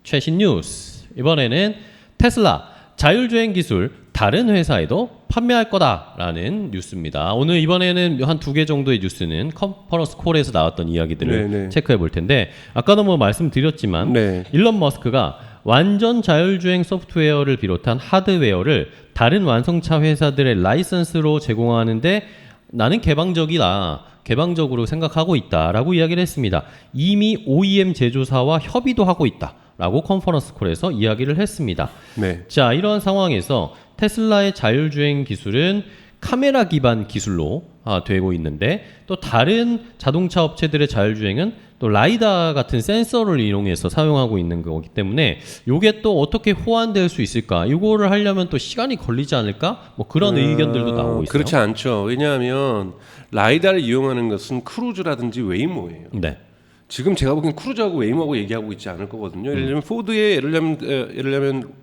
최신 뉴스. 이번에는 테슬라 자율주행 기술 다른 회사에도 판매할 거다라는 뉴스입니다. 오늘 이번에는 한 두 개 정도의 뉴스는 컨퍼런스 콜에서 나왔던 이야기들을 네네. 체크해 볼 텐데 아까도 뭐 말씀드렸지만 네. 일론 머스크가 완전 자율주행 소프트웨어를 비롯한 하드웨어를 다른 완성차 회사들의 라이선스로 제공하는데 나는 개방적으로 생각하고 있다라고 이야기를 했습니다. 이미 OEM 제조사와 협의도 하고 있다라고 컨퍼런스 콜에서 이야기를 했습니다. 네. 자, 이러한 상황에서 테슬라의 자율주행 기술은 카메라 기반 기술로 되고 있는데 또 다른 자동차 업체들의 자율주행은 또 라이다 같은 센서를 이용해서 사용하고 있는 거기 때문에 이게 또 어떻게 호환될 수 있을까? 이거를 하려면 또 시간이 걸리지 않을까? 뭐 그런 의견들도 나오고 있어요. 그렇지 않죠. 왜냐하면 라이다를 이용하는 것은 크루즈라든지 웨이모예요. 네. 지금 제가 보기엔 크루즈하고 웨이모하고 얘기하고 있지 않을 거거든요. 예를 들면 포드의 예를 들면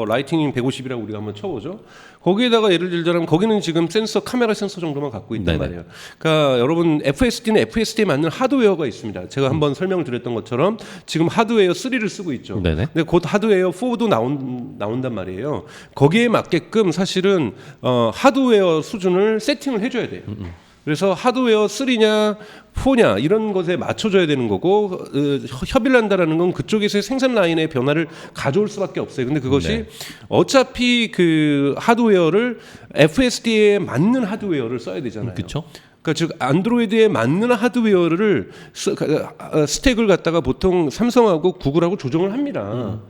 라이트닝 150이라고 우리가 한번 쳐보죠. 거기에다가 예를 들자면 거기는 지금 카메라 센서 정도만 갖고 있단 네네. 말이에요. 그러니까 여러분 FSD는 FSD에 맞는 하드웨어가 있습니다. 제가 한번 설명을 드렸던 것처럼 지금 하드웨어 3를 쓰고 있죠. 네네. 근데 곧 하드웨어 4도 나온단 말이에요. 거기에 맞게끔 사실은 하드웨어 수준을 세팅을 해줘야 돼요. 그래서 하드웨어 3냐 4냐 이런 것에 맞춰줘야 되는 거고 협의를 한다라는 건 그쪽에서의 생산 라인의 변화를 가져올 수밖에 없어요. 근데 그것이 네. 어차피 그 하드웨어를 FSD에 맞는 하드웨어를 써야 되잖아요. 그렇죠. 그러니까 즉 안드로이드에 맞는 하드웨어를 스택을 갖다가 보통 삼성하고 구글하고 조정을 합니다.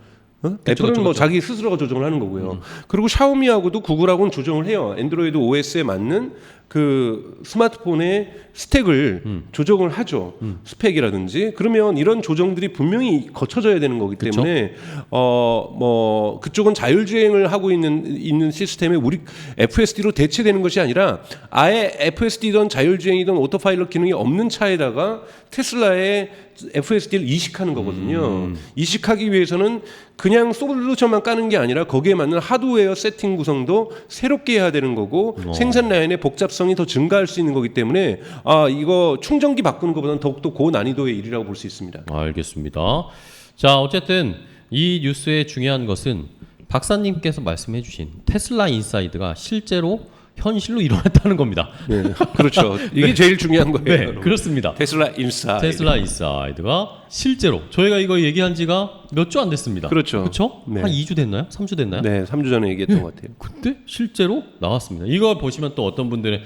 애플은 뭐 자기 스스로가 조정을 하는 거고요. 그리고 샤오미하고도 구글하고는 조정을 해요. 안드로이드 OS에 맞는 그 스마트폰의 스택을 조정을 하죠. 스펙이라든지. 그러면 이런 조정들이 분명히 거쳐져야 되는 거기 때문에 뭐 그쪽은 자율주행을 하고 있는 시스템에 우리 FSD로 대체되는 것이 아니라 아예 FSD든 자율주행이든 오토파일럿 기능이 없는 차에다가 테슬라의 FSD를 이식하는 거거든요. 이식하기 위해서는 그냥 솔루션만 까는 게 아니라 거기에 맞는 하드웨어 세팅 구성도 새롭게 해야 되는 거고 생산 라인의 복잡성이 더 증가할 수 있는 거기 때문에 이거 충전기 바꾸는 것보다는 더욱더 고난이도의 일이라고 볼 수 있습니다. 알겠습니다. 자, 어쨌든 이 뉴스의 중요한 것은 박사님께서 말씀해 주신 테슬라 인사이드가 실제로 현실로 일어났다는 겁니다. 네, 그렇죠. 이게 제일 중요한 거예요. 네, 여러분. 그렇습니다. 테슬라 인사이드. 테슬라 인사이드가 실제로 저희가 이거 얘기한 지가 몇 주 안 됐습니다. 그렇죠. 그렇죠? 네. 한 2주 됐나요? 3주 됐나요? 네, 3주 전에 얘기했던 것 같아요. 근데 실제로 나왔습니다. 이거 보시면 또 어떤 분들은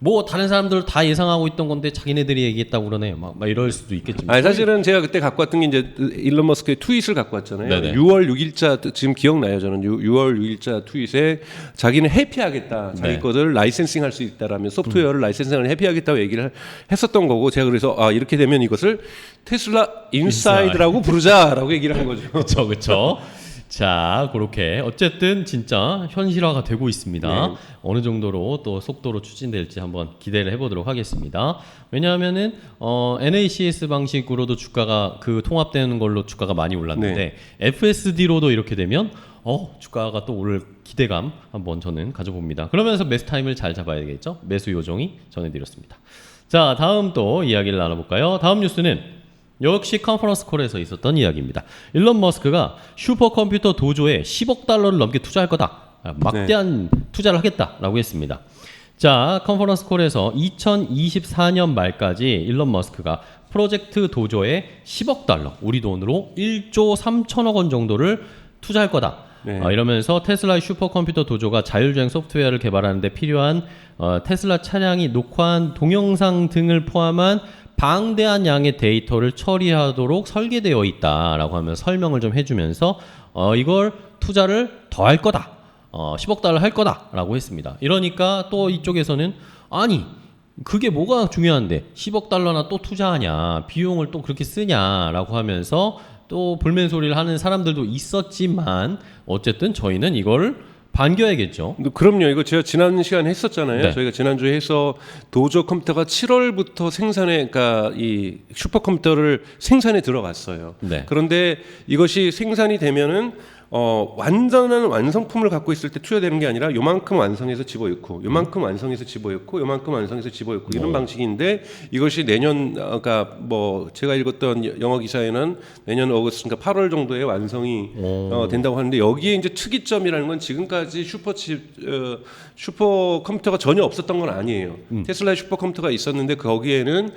뭐 다른 사람들 다 예상하고 있던 건데 자기네들이 얘기했다고 그러네. 막 이럴 수도 있겠지만. 아니, 사실은 제가 그때 갖고 왔던 게 이제 일론 머스크의 트윗을 갖고 왔잖아요. 네네. 6월 6일자 지금 기억나요? 저는 6월 6일자 트윗에 자기는 해피하겠다. 자기 네. 것을 라이센싱 할 수 있다라면 소프트웨어를 라이센싱을 해피하겠다고 얘기를 했었던 거고 제가 그래서 이렇게 되면 이것을 테슬라 인사이드라고 부르자라고 얘기를 한 거죠. 그렇죠, 그렇죠. 자, 그렇게 어쨌든 진짜 현실화가 되고 있습니다. 네. 어느 정도로 또 속도로 추진될지 한번 기대를 해보도록 하겠습니다. 왜냐하면은 NACS 방식으로도 주가가 그 통합되는 걸로 주가가 많이 올랐는데 FSD로도 이렇게 되면 주가가 또 오를 기대감 한번 저는 가져봅니다. 그러면서 매수 타임을 잘 잡아야 되겠죠. 매수 요정이 전해드렸습니다. 자, 다음 또 이야기를 나눠볼까요? 다음 뉴스는 역시 컨퍼런스 콜에서 있었던 이야기입니다. 일론 머스크가 슈퍼컴퓨터 도조에 10억 달러를 넘게 투자할 거다. 막대한 투자를 하겠다라고 했습니다. 자, 컨퍼런스 콜에서 2024년 말까지 일론 머스크가 프로젝트 도조에 10억 달러, 우리 돈으로 1조 3천억 원 정도를 투자할 거다. 이러면서 테슬라의 슈퍼컴퓨터 도조가 자율주행 소프트웨어를 개발하는 데 필요한 테슬라 차량이 녹화한 동영상 등을 포함한 방대한 양의 데이터를 처리하도록 설계되어 있다라고 하면서 설명을 좀 해주면서 이걸 투자를 더 할 거다. 10억 달러 할 거다라고 했습니다. 이러니까 또 이쪽에서는 아니 그게 뭐가 중요한데 10억 달러나 또 투자하냐 비용을 또 그렇게 쓰냐라고 하면서 또 볼멘 소리를 하는 사람들도 있었지만 어쨌든 저희는 이걸 반겨야겠죠. 그럼요. 이거 제가 지난 시간에 했었잖아요. 네. 저희가 지난주에 해서 도조 컴퓨터가 7월부터 생산에, 그러니까 이 슈퍼컴퓨터를 생산에 들어갔어요. 네. 그런데 이것이 생산이 되면은 완전한 완성품을 갖고 있을 때 투여되는 게 아니라 요만큼 완성해서 집어넣고 요만큼 완성해서 집어넣고 요만큼 완성해서 집어넣고 이런 방식인데 이것이 내년 그러니까 뭐 제가 읽었던 영어 기사에는 내년 어거스트 그러니까 8월 정도에 완성이 된다고 하는데 여기에 이제 특이점이라는 건 지금까지 슈퍼컴퓨터가 전혀 없었던 건 아니에요. 테슬라의 슈퍼컴퓨터가 있었는데 거기에는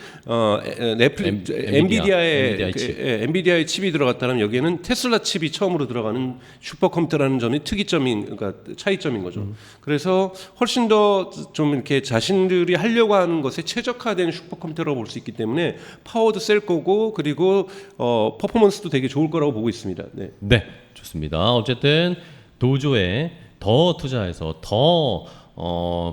엔비디아의 칩이 들어갔다면 여기에는 테슬라 칩이 처음으로 들어가는 슈퍼컴퓨터라는 점이 특이점인, 그러니까 차이점인 거죠. 그래서 훨씬 더 좀 이렇게 자신들이 하려고 하는 것에 최적화된 슈퍼컴퓨터라고 볼 수 있기 때문에 파워도 셀 거고 그리고 퍼포먼스도 되게 좋을 거라고 보고 있습니다. 네, 네, 좋습니다. 어쨌든 도조에 더 투자해서 더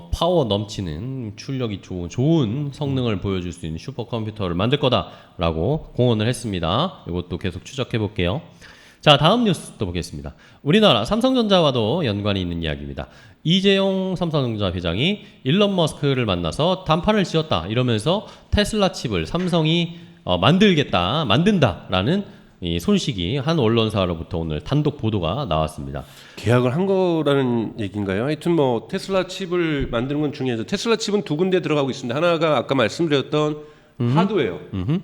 파워 넘치는 출력이 좋은 성능을 보여줄 수 있는 슈퍼컴퓨터를 만들 거다라고 공언을 했습니다. 이것도 계속 추적해 볼게요. 자, 다음 뉴스 또 보겠습니다. 우리나라 삼성전자와도 연관이 있는 이야기입니다. 이재용 삼성전자 회장이 일론 머스크를 만나서 단판을 지었다 이러면서 테슬라 칩을 삼성이 만든다라는 이 손식이 한 언론사로부터 오늘 단독 보도가 나왔습니다. 계약을 한 거라는 얘기인가요? 하여튼 뭐 테슬라 칩을 만드는 건 중요하죠. 테슬라 칩은 두 군데 들어가고 있습니다. 하나가 아까 말씀드렸던 하드웨어,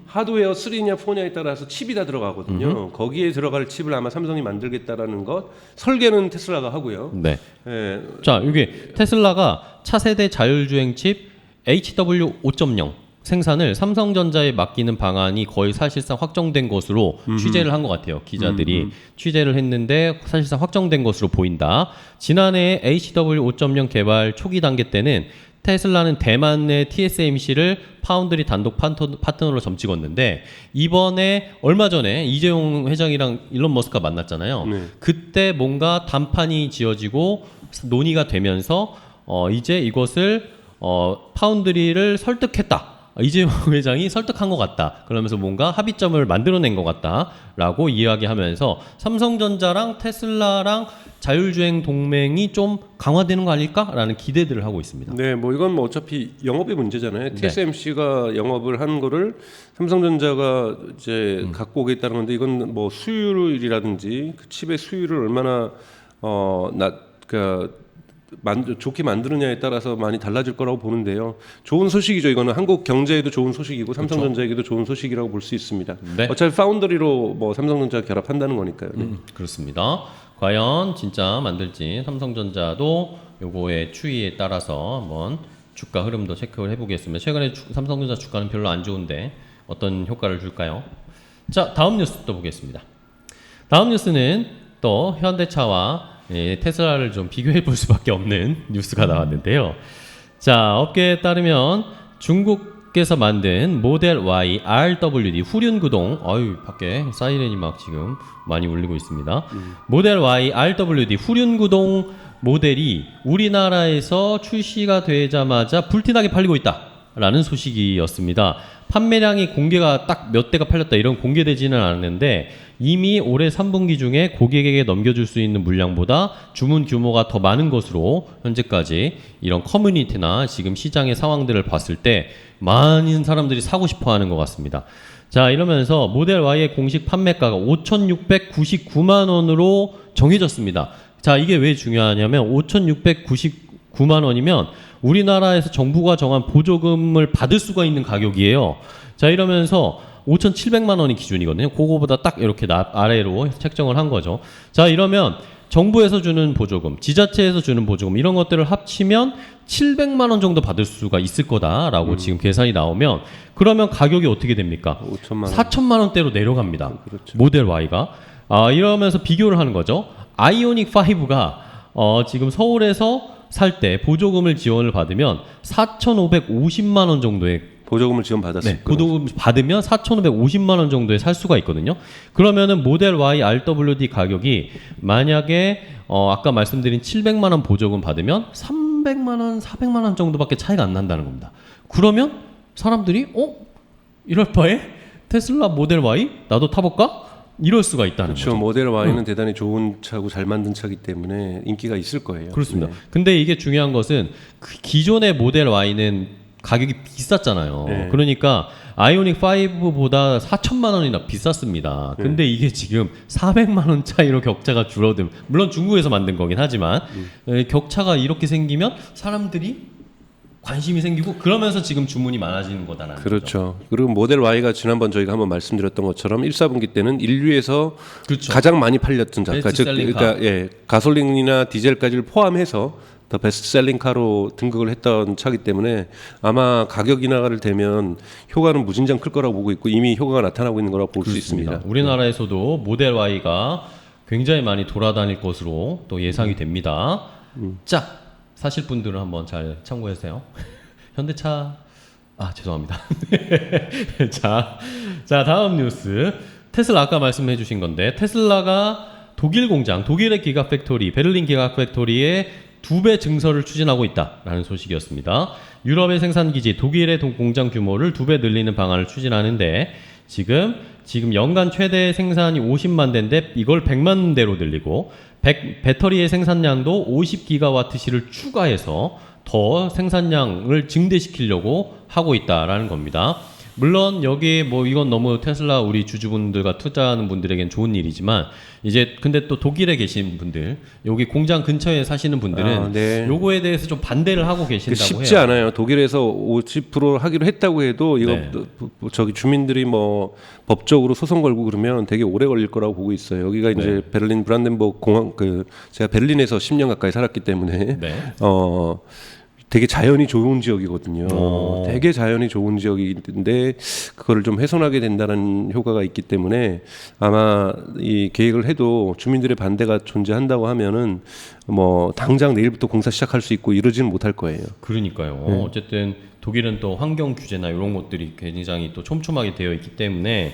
하드웨어 3냐 4냐에 따라서 칩이 다 들어가거든요. 거기에 들어갈 칩을 아마 삼성이 만들겠다라는 것, 설계는 테슬라가 하고요. 네. 예. 자, 이게 테슬라가 차세대 자율주행 칩 HW 5.0 생산을 삼성전자에 맡기는 방안이 거의 사실상 확정된 것으로 취재를 한 것 같아요. 기자들이 취재를 했는데 사실상 확정된 것으로 보인다. 지난해 HW 5.0 개발 초기 단계 때는 테슬라는 대만의 TSMC를 파운드리 단독 파트너로 점찍었는데 이번에 얼마 전에 이재용 회장이랑 일론 머스크가 만났잖아요. 그때 뭔가 단판이 지어지고 논의가 되면서 이제 이것을 파운드리를 설득했다. 이재용 회장이 설득한 것 같다. 그러면서 뭔가 합의점을 만들어낸 것 같다라고 이야기하면서 삼성전자랑 테슬라랑 자율주행 동맹이 좀 강화되는 거 아닐까라는 기대들을 하고 있습니다. 네, 뭐 이건 뭐 어차피 영업의 문제잖아요. TSMC가 영업을 한 거를 삼성전자가 이제 갖고 오겠다는 건데 이건 뭐 수율이라든지 그 칩의 수율을 얼마나 좋게 만드느냐에 따라서 많이 달라질 거라고 보는데요. 좋은 소식이죠. 이거는 한국 경제에도 좋은 소식이고 삼성전자에게도 좋은 소식이라고 볼 수 있습니다. 네. 어차피 파운더리로 뭐 삼성전자 결합한다는 거니까요. 네. 그렇습니다. 과연 진짜 만들지 삼성전자도 요거의 추이에 따라서 한번 주가 흐름도 체크를 해보겠습니다. 최근에 삼성전자 주가는 별로 안 좋은데 어떤 효과를 줄까요? 자, 다음 뉴스 또 보겠습니다. 다음 뉴스는 또 현대차와 테슬라를 좀 비교해 볼 수밖에 없는 뉴스가 나왔는데요. 자, 업계에 따르면 중국에서 만든 모델 Y RWD 후륜구동, 어유 밖에 사이렌이 막 지금 많이 울리고 있습니다. 모델 Y RWD 후륜구동 모델이 우리나라에서 출시가 되자마자 불티나게 팔리고 있다라는 소식이었습니다. 판매량이 공개가 딱 몇 대가 팔렸다 이런 공개되지는 않았는데 이미 올해 3분기 중에 고객에게 넘겨줄 수 있는 물량보다 주문 규모가 더 많은 것으로 현재까지 이런 커뮤니티나 지금 시장의 상황들을 봤을 때 많은 사람들이 사고 싶어 하는 것 같습니다. 자, 이러면서 모델 Y의 공식 판매가가 5,699만 원으로 정해졌습니다. 자, 이게 왜 중요하냐면 5,699만 원이면 우리나라에서 정부가 정한 보조금을 받을 수가 있는 가격이에요. 자, 이러면서 5,700만 원이 기준이거든요. 그거보다 딱 이렇게 아래로 책정을 한 거죠. 자, 이러면 정부에서 주는 보조금, 지자체에서 주는 보조금 이런 것들을 합치면 700만 원 정도 받을 수가 있을 거다라고 지금 계산이 나오면 그러면 가격이 어떻게 됩니까? 5천만 원. 4천만 원대로 내려갑니다. 그렇죠. 모델 Y가. 이러면서 비교를 하는 거죠. 아이오닉 5가 지금 서울에서 살 때 보조금을 지원을 받으면 4,550만 원 정도의 보조금을 지원받았을 네, 보조금 받으면 4,550만 원 정도에 살 수가 있거든요. 그러면은 모델 Y RWD 가격이 만약에 아까 말씀드린 700만 원 보조금 받으면 300만 원, 400만 원 정도밖에 차이가 안 난다는 겁니다. 그러면 사람들이 이럴 바에 테슬라 모델 Y 나도 타볼까? 이럴 수가 있다는 그렇죠. 거죠. 모델 Y는 대단히 좋은 차고 잘 만든 차기 때문에 인기가 있을 거예요. 그렇습니다. 네. 근데 이게 중요한 것은 기존의 모델 Y는 가격이 비쌌잖아요. 네. 그러니까 아이오닉 5보다 4천만 원이나 비쌌습니다. 근데 이게 지금 400만 원 차이로 격차가 줄어든, 물론 중국에서 만든 거긴 하지만 격차가 이렇게 생기면 사람들이 관심이 생기고 그러면서 지금 주문이 많아지는 거다라는 거죠. 그렇죠. 그리고 모델 Y가 지난번 저희가 한번 말씀드렸던 것처럼 1, 4분기 때는 인류에서 그렇죠. 가장 많이 팔렸던 차, 베스트셀링 그러니까 예, 가솔린이나 디젤까지를 포함해서 더 베스트셀링카로 등극을 했던 차기 때문에 아마 가격 인하를 되면 효과는 무진장 클 거라고 보고 있고 이미 효과가 나타나고 있는 거라고 볼 수 있습니다. 우리나라에서도 모델 Y가 굉장히 많이 돌아다닐 것으로 또 예상이 됩니다. 자, 사실 분들은 한번 잘 참고해주세요. 현대차 죄송합니다. 자, 다음 뉴스. 테슬라 아까 말씀해 주신 건데 테슬라가 독일 공장, 독일의 기가팩토리, 베를린 기가팩토리에 2배 증설을 추진하고 있다라는 소식이었습니다. 유럽의 생산 기지, 독일의 공장 규모를 2배 늘리는 방안을 추진하는데 지금 연간 최대 생산이 50만 대인데 이걸 100만 대로 늘리고 배터리의 생산량도 50기가와트시를 추가해서 더 생산량을 증대시키려고 하고 있다라는 겁니다. 물론 여기에 이건 너무 테슬라 우리 주주분들과 투자하는 분들에겐 좋은 일이지만 이제 근데 또 독일에 계신 분들 여기 공장 근처에 사시는 분들은 네. 요거에 대해서 좀 반대를 하고 계신다고 쉽지 해요. 않아요. 독일에서 50% 하기로 했다고 해도 이거 네. 저기 주민들이 법적으로 소송 걸고 그러면 되게 오래 걸릴 거라고 보고 있어요. 여기가 이제 베를린 브란덴부르크 공항 제가 베를린에서 10년 가까이 살았기 때문에 네. 되게 자연이 좋은 지역이거든요. 되게 자연이 좋은 지역인데 그거를 좀 훼손하게 된다는 효과가 있기 때문에 아마 이 계획을 해도 주민들의 반대가 존재한다고 하면은 당장 내일부터 공사 시작할 수 있고 이러지는 못할 거예요. 그러니까요. 어쨌든 독일은 또 환경 규제나 이런 것들이 굉장히 또 촘촘하게 되어 있기 때문에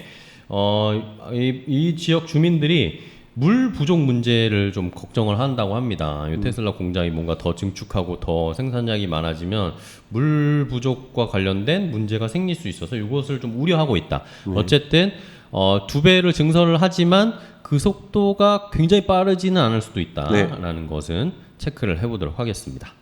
이 지역 주민들이 물 부족 문제를 좀 걱정을 한다고 합니다. 이 테슬라 공장이 뭔가 더 증축하고 더 생산량이 많아지면 물 부족과 관련된 문제가 생길 수 있어서 이것을 좀 우려하고 있다. 어쨌든 2배를 증설을 하지만 그 속도가 굉장히 빠르지는 않을 수도 있다라는 것은 체크를 해보도록 하겠습니다.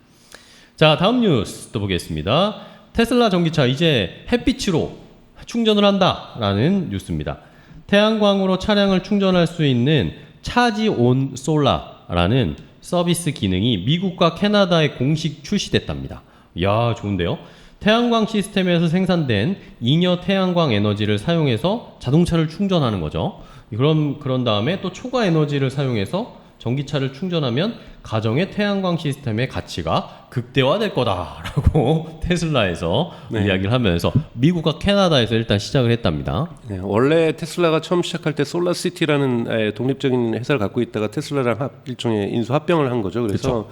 자, 다음 뉴스 또 보겠습니다. 테슬라 전기차 이제 햇빛으로 충전을 한다라는 뉴스입니다. 태양광으로 차량을 충전할 수 있는 차지 온 솔라라는 서비스 기능이 미국과 캐나다에 공식 출시됐답니다. 이야, 좋은데요? 태양광 시스템에서 생산된 잉여 태양광 에너지를 사용해서 자동차를 충전하는 거죠. 그런 다음에 또 초과 에너지를 사용해서 전기차를 충전하면 가정의 태양광 시스템의 가치가 극대화될 거다라고 테슬라에서 이야기를 하면서 미국과 캐나다에서 일단 시작을 했답니다. 네, 원래 테슬라가 처음 시작할 때 솔라시티라는 독립적인 회사를 갖고 있다가 테슬라랑 일종의 인수 합병을 한 거죠. 그래서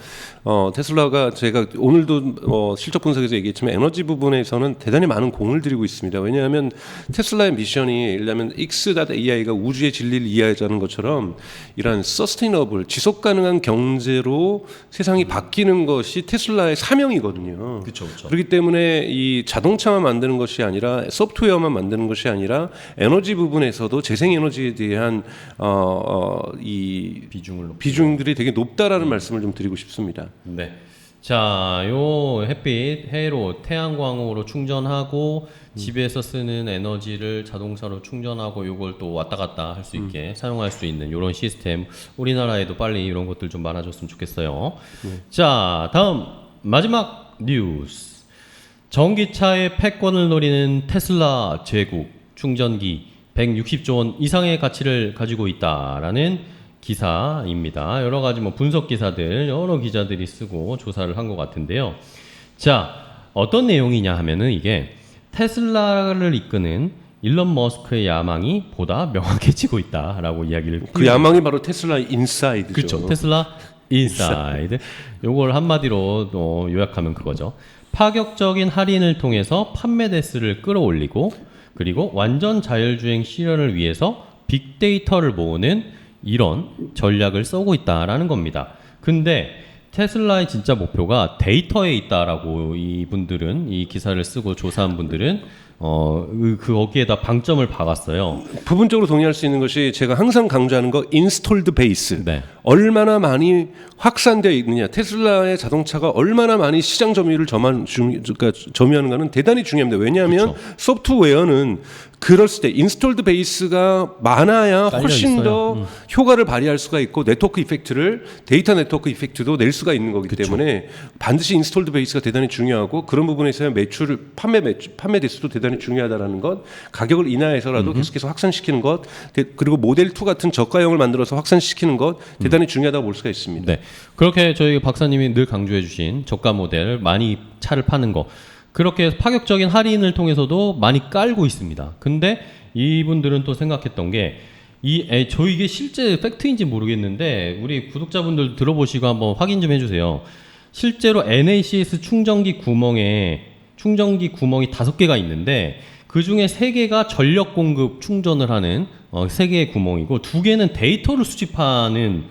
테슬라가 제가 오늘도 실적 분석에서 얘기했지만 에너지 부분에서는 대단히 많은 공을 들이고 있습니다. 왜냐하면 테슬라의 미션이 예를 들면 X.AI가 우주의 진리를 이해하자는 것처럼 이러한 서스테이너블 지속 가능한 경제로 세상이 바뀌는 것이 테슬라의 사명이거든요. 그렇죠. 그렇기 때문에 이 자동차만 만드는 것이 아니라 소프트웨어만 만드는 것이 아니라 에너지 부분에서도 재생에너지에 대한 이 비중들이 되게 높다라는 말씀을 좀 드리고 싶습니다. 네. 자, 요 햇빛, 해로, 태양광으로 충전하고 집에서 쓰는 에너지를 자동차로 충전하고 요걸 또 왔다 갔다 할 수 있게 사용할 수 있는 이런 시스템 우리나라에도 빨리 이런 것들 좀 많아졌으면 좋겠어요. 자, 다음 마지막 뉴스. 전기차의 패권을 노리는 테슬라 제국 충전기 160조 원 이상의 가치를 가지고 있다라는 기사입니다. 여러 가지 뭐 분석 기사들 여러 기자들이 쓰고 조사를 한 것 같은데요. 자, 어떤 내용이냐 하면은 이게 테슬라를 이끄는 일론 머스크의 야망이 보다 명확해지고 있다라고 이야기를 그 야망이 바로 테슬라 인사이드죠. 그렇죠. 테슬라 인사이드. 요걸 한마디로 요약하면 그거죠. 파격적인 할인을 통해서 판매 대수를 끌어올리고 그리고 완전 자율주행 실현을 위해서 빅데이터를 모으는 이런 전략을 쓰고 있다라는 겁니다. 근데 테슬라의 진짜 목표가 데이터에 있다라고 이분들은 이 기사를 쓰고 조사한 분들은 거기에다 방점을 박았어요. 부분적으로 동의할 수 있는 것이 제가 항상 강조하는 거 인스톨드 베이스. 네. 얼마나 많이 확산되어 있느냐. 테슬라의 자동차가 얼마나 많이 시장 점유율을 점유하는가는 대단히 중요합니다. 왜냐하면 소프트웨어는 그랬을 때 인스톨드 베이스가 많아야 훨씬 더 효과를 발휘할 수가 있고 데이터 네트워크 이펙트도 낼 수가 있는 거기 때문에 반드시 인스톨드 베이스가 대단히 중요하고 그런 부분에서의 판매 대수도 대단히 중요하다라는 것, 가격을 인하해서라도 계속해서 확산시키는 것, 그리고 모델 2 같은 저가형을 만들어서 확산시키는 것 대단히 중요하다고 볼 수가 있습니다. 네, 그렇게 저희 박사님이 늘 강조해주신 저가 모델 많이 차를 파는 거. 그렇게 파격적인 할인을 통해서도 많이 깔고 있습니다. 근데 이분들은 또 생각했던 게 저 이게 실제 팩트인지 모르겠는데 우리 구독자분들 들어보시고 한번 확인 좀 해주세요. 실제로 NACS 충전기 구멍이 5개가 있는데 그 중에 3개가 전력 공급 충전을 하는 3개의 구멍이고 2개는 데이터를 수집하는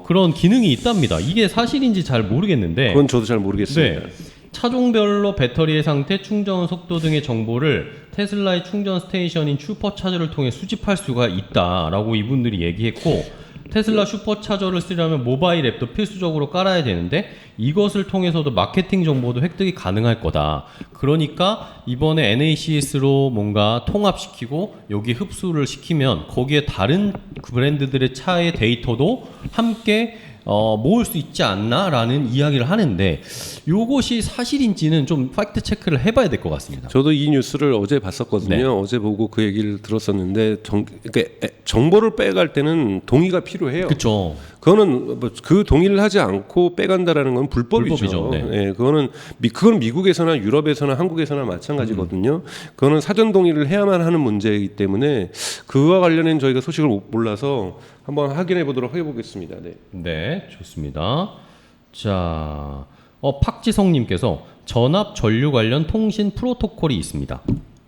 그런 기능이 있답니다. 이게 사실인지 잘 모르겠는데 그건 저도 잘 모르겠습니다. 네. 차종별로 배터리의 상태, 충전 속도 등의 정보를 테슬라의 충전 스테이션인 슈퍼차저를 통해 수집할 수가 있다라고 이분들이 얘기했고 테슬라 슈퍼차저를 쓰려면 모바일 앱도 필수적으로 깔아야 되는데 이것을 통해서도 마케팅 정보도 획득이 가능할 거다. 그러니까 이번에 NACS로 뭔가 통합시키고 여기 흡수를 시키면 거기에 다른 브랜드들의 차의 데이터도 함께 모을 수 있지 않나라는 이야기를 하는데 이것이 사실인지는 좀 팩트 체크를 해봐야 될 것 같습니다. 저도 이 뉴스를 어제 봤었거든요. 네. 어제 보고 그 얘기를 들었었는데 그러니까 정보를 빼갈 때는 동의가 필요해요. 그렇죠. 그거는 그 동의를 하지 않고 빼간다라는 건 불법이죠. 네. 네, 그건 미국에서나 유럽에서나 한국에서나 마찬가지거든요. 그거는 사전 동의를 해야만 하는 문제이기 때문에 그와 관련된 저희가 소식을 몰라서 한번 확인해 보도록 해보겠습니다. 네. 네, 좋습니다. 자, 팍지성님께서 전압 전류 관련 통신 프로토콜이 있습니다.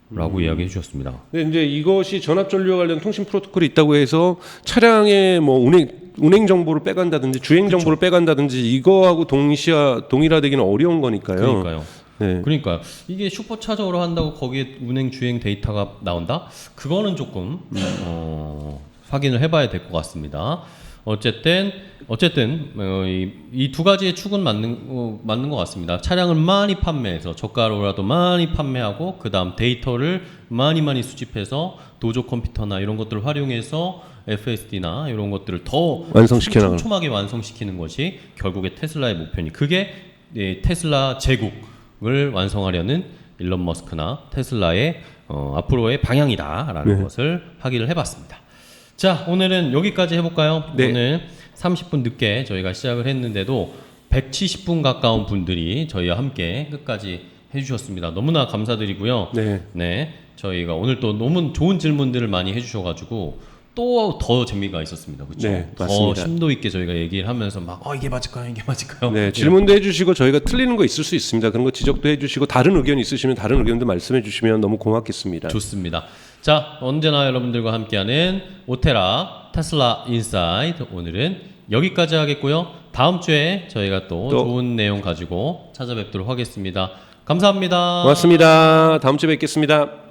라고 이야기해 주셨습니다. 근데 이제 이것이 전압 전류와 관련 통신 프로토콜이 있다고 해서 차량의 뭐 운행 정보를 빼간다든지 주행 정보를 빼간다든지 이거하고 동일화되기는 어려운 거니까요. 그러니까요. 네. 그러니까 이게 슈퍼차저로 한다고 거기에 운행 주행 데이터가 나온다? 그거는 조금 확인을 해봐야 될 것 같습니다. 어쨌든 이 두 가지의 축은 맞는 것 같습니다. 차량을 많이 판매해서 저가로라도 많이 판매하고 그 다음 데이터를 많이 수집해서 도조 컴퓨터나 이런 것들을 활용해서 FSD나 이런 것들을 더 촘촘하게 완성시키는 것이 결국에 테슬라의 목표니 그게 테슬라 제국을 완성하려는 일론 머스크나 테슬라의 앞으로의 방향이다라는 것을 확인을 해봤습니다. 자, 오늘은 여기까지 해볼까요? 네. 오늘 30분 늦게 저희가 시작을 했는데도 170분 가까운 분들이 저희와 함께 끝까지 해주셨습니다. 너무나 감사드리고요. 네. 네, 저희가 오늘 또 너무 좋은 질문들을 많이 해주셔가지고 또 더 재미가 있었습니다. 그렇죠? 네, 더 맞습니다. 심도 있게 저희가 얘기를 하면서 막 이게 맞을까요? 이게 맞을까요? 네, 질문도 해주시고 저희가 틀리는 거 있을 수 있습니다. 그런 거 지적도 해주시고 다른 의견 있으시면 다른 의견도 말씀해 주시면 너무 고맙겠습니다. 좋습니다. 자, 언제나 여러분들과 함께하는 오테라 테슬라 인사이드 오늘은 여기까지 하겠고요. 다음 주에 저희가 또 좋은 내용 가지고 찾아뵙도록 하겠습니다. 감사합니다. 고맙습니다. 다음 주에 뵙겠습니다.